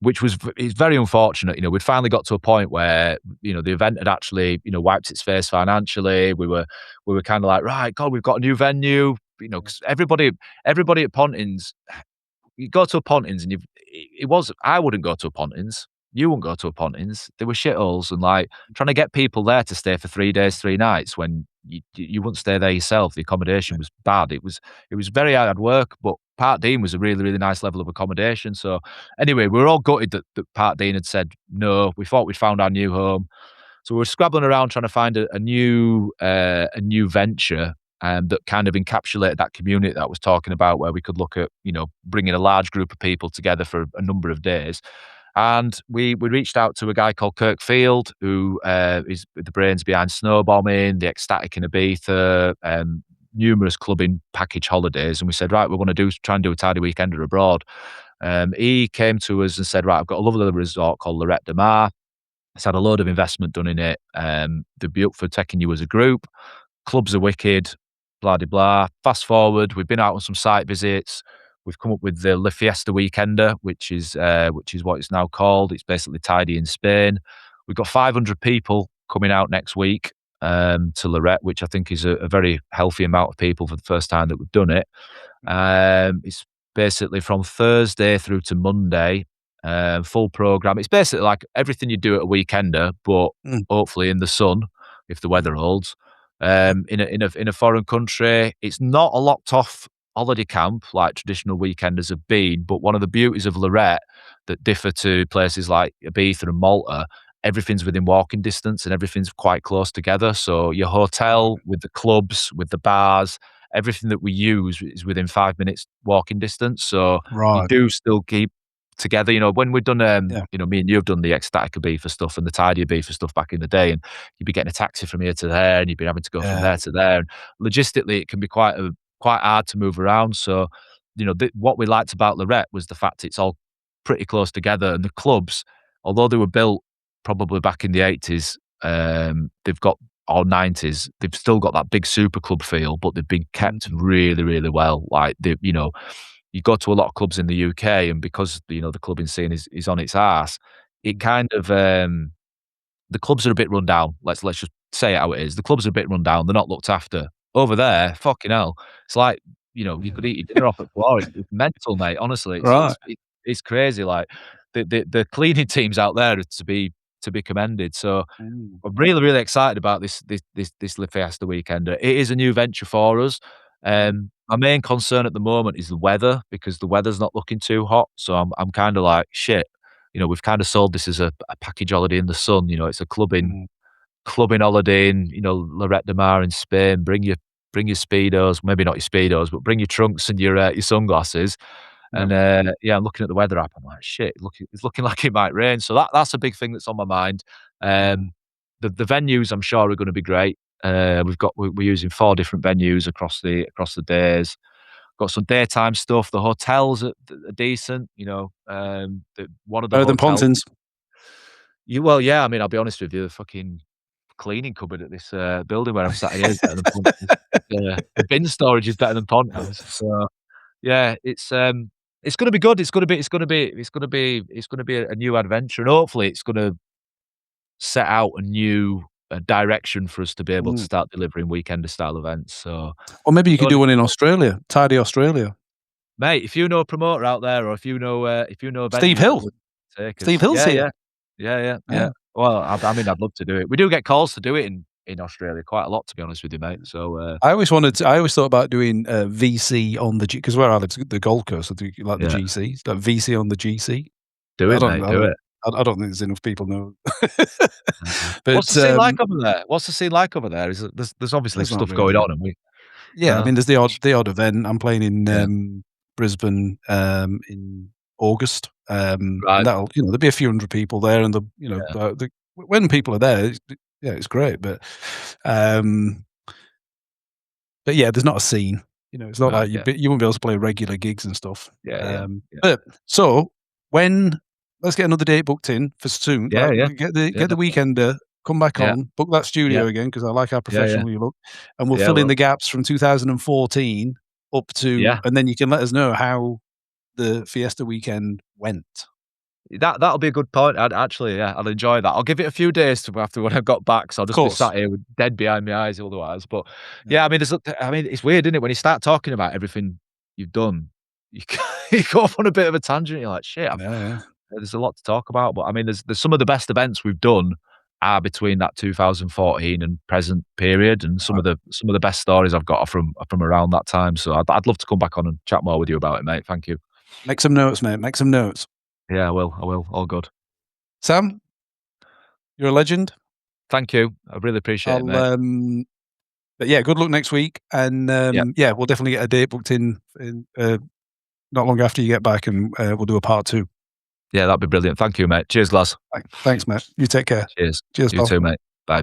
S3: it's very unfortunate. We'd finally got to a point where, the event had actually, wiped its face financially. We were kind of like, right, God, we've got a new venue, because everybody at Pontins, you go to a Pontins and I wouldn't go to a Pontins. You wouldn't go to a Pontins. They were shitholes, and like trying to get people there to stay for 3 days, 3 nights when you wouldn't stay there yourself. The accommodation was bad. It was very hard work, but Part Dean was a really, really nice level of accommodation. So anyway, we were all gutted that Part Dean had said no. We thought we'd found our new home. So we were scrabbling around trying to find a new venture that kind of encapsulated that community that I was talking about, where we could look at, bringing a large group of people together for a number of days. And we reached out to a guy called Kirk Field, who is the brains behind Snowbombing, the Ecstatic in Ibiza, numerous clubbing package holidays. And we said, right, we want to try and do a Tidy Weekender abroad. He came to us and said, right, I've got a lovely little resort called Lorette de Mar. It's had a load of investment done in it. They'd be up for taking you as a group. Clubs are wicked, blah, blah, blah. Fast forward, we've been out on some site visits. We've come up with the La Fiesta Weekender, which is what it's now called. It's basically Tidy in Spain. We've got 500 people coming out next week to Lorette, which I think is a very healthy amount of people for the first time that we've done it. It's basically from Thursday through to Monday, full program. It's basically like everything you do at a weekender, but hopefully in the sun, if the weather holds. In a foreign country, it's not a locked off holiday camp like traditional weekenders have been, but one of the beauties of Lorette that differ to places like Ibiza and Malta, everything's within walking distance and everything's quite close together. So your hotel with the clubs, with the bars, everything that we use is within 5 minutes walking distance. So you do still keep together. When we've done, me and you have done the Ecstatic Ibiza stuff and the Tidy Ibiza stuff back in the day, and you'd be getting a taxi from here to there, and you'd be having to go from there to there. And logistically, it can be quite hard to move around. So, what we liked about Lorette was the fact it's all pretty close together, and the clubs, although they were built probably back in the 80s, they've got or 90s, they've still got that big super club feel, but they've been kept really, really well. Like you go to a lot of clubs in the UK, and because the clubbing scene is on its arse, it kind of the clubs are a bit run down. Let's just say it how it is. The clubs are a bit run down. They're not looked after. Over there, fucking hell, it's like you could eat your dinner off at floor. It's mental, mate. Honestly, it's crazy. Like the cleaning teams out there are to be commended. So I'm really, really excited about this La Fiesta Weekender. It is a new venture for us. My main concern at the moment is the weather, because the weather's not looking too hot. So I'm kind of like, shit, we've kind of sold this as a package holiday in the sun. It's a clubbing holiday in, Lorette de Mar in Spain. Bring your Speedos, maybe not your Speedos, but bring your trunks and your sunglasses. And I'm looking at the weather app. I'm like, shit, it's looking like it might rain. So that's a big thing that's on my mind. The venues, I'm sure, are going to be great. We're using 4 different venues across the days. Got some daytime stuff. The hotels are decent, you know. One of the
S2: Better than
S3: hotels.
S2: Pontins.
S3: Well, yeah. I mean, I'll be honest with you. The fucking cleaning cupboard at this building where I'm sat here is better than Pontins. The bin storage is better than Pontins. So yeah, it's gonna be good. It's gonna be a new adventure, and hopefully, it's gonna set out a new direction for us to be able to
S2: Mm.
S3: start delivering weekender style events. So,
S2: Or maybe you
S3: the
S2: could do
S3: only
S2: one in Australia, Tidy Australia.
S3: mate, if you know a promoter out there, or if you know
S2: Steve
S3: venues that
S2: Hill.
S3: would take
S2: Steve
S3: us,
S2: Hill's
S3: yeah,
S2: here.
S3: yeah, yeah, yeah,
S2: Yeah.
S3: yeah. Well, I mean, I'd love to do it. We do get calls to do it in Australia quite a lot, to be honest with you, mate. So,
S2: I always thought about doing VC on the because where I live, the Gold Coast, I do like the
S3: yeah,
S2: GC, like VC on the GC.
S3: do it, mate, do it.
S2: I don't think there's enough people know.
S3: What's the
S2: But,
S3: scene like over there? What's the scene like over there? Is it there's obviously
S2: there's not
S3: stuff going
S2: really.
S3: on, and we
S2: Yeah, I
S3: no?
S2: mean, there's the odd event. I'm playing in,
S3: Yeah,
S2: Brisbane, in August, and
S3: right,
S2: there'll be a few hundred people there, and
S3: yeah,
S2: when people are there, yeah, it's great, um but yeah, there's not a scene. It's not
S3: right,
S2: like
S3: yeah,
S2: you won't be able to play regular gigs and stuff.
S3: yeah, yeah, yeah,
S2: But so when let's get another date booked in for soon.
S3: yeah, yeah,
S2: Get
S3: yeah,
S2: the
S3: definitely.
S2: weekender, come back
S3: Yeah,
S2: on, book that
S3: yeah,
S2: studio again because I like how
S3: yeah, yeah,
S2: professional you look, and we'll
S3: yeah,
S2: fill in
S3: well,
S2: the gaps from 2014 up to,
S3: yeah.
S2: and then you can let us know how the Fiesta weekend went.
S3: That'll be a good point. I'd enjoy that. I'll give it a few days to after when I've got back, so I'll
S2: Of
S3: just be
S2: course.
S3: sat here with dead behind my eyes otherwise. But
S2: Yeah.
S3: yeah, I mean, it's weird, isn't it? When you start talking about everything you've done, you you go off on a bit of a tangent. You're like, shit,
S2: Yeah.
S3: there's a lot to talk about. But I mean, there's some of the best events we've done are between that 2014 and present period, and
S2: Uh,
S3: some of the best stories I've got are from around that time. So I'd love to come back on and chat more with you about it, mate. Thank you.
S2: Make some notes, mate. Make some notes.
S3: Yeah, I will. I will. All good.
S2: Sam, you're a legend.
S3: Thank you. I really appreciate it,
S2: I'll,
S3: mate.
S2: but yeah, good luck next week, and,
S3: Yeah.
S2: yeah, we'll definitely get a date booked in, not long after you get back, and, we'll do a part 2.
S3: Yeah, that'd be brilliant. Thank you, mate. Cheers, Glas.
S2: Thanks, mate. You take care.
S3: Cheers.
S2: Cheers,
S3: You
S2: pal.
S3: too, mate. Bye.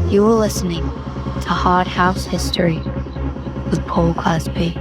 S1: You were listening to Hardhouse History with Paul Glazby.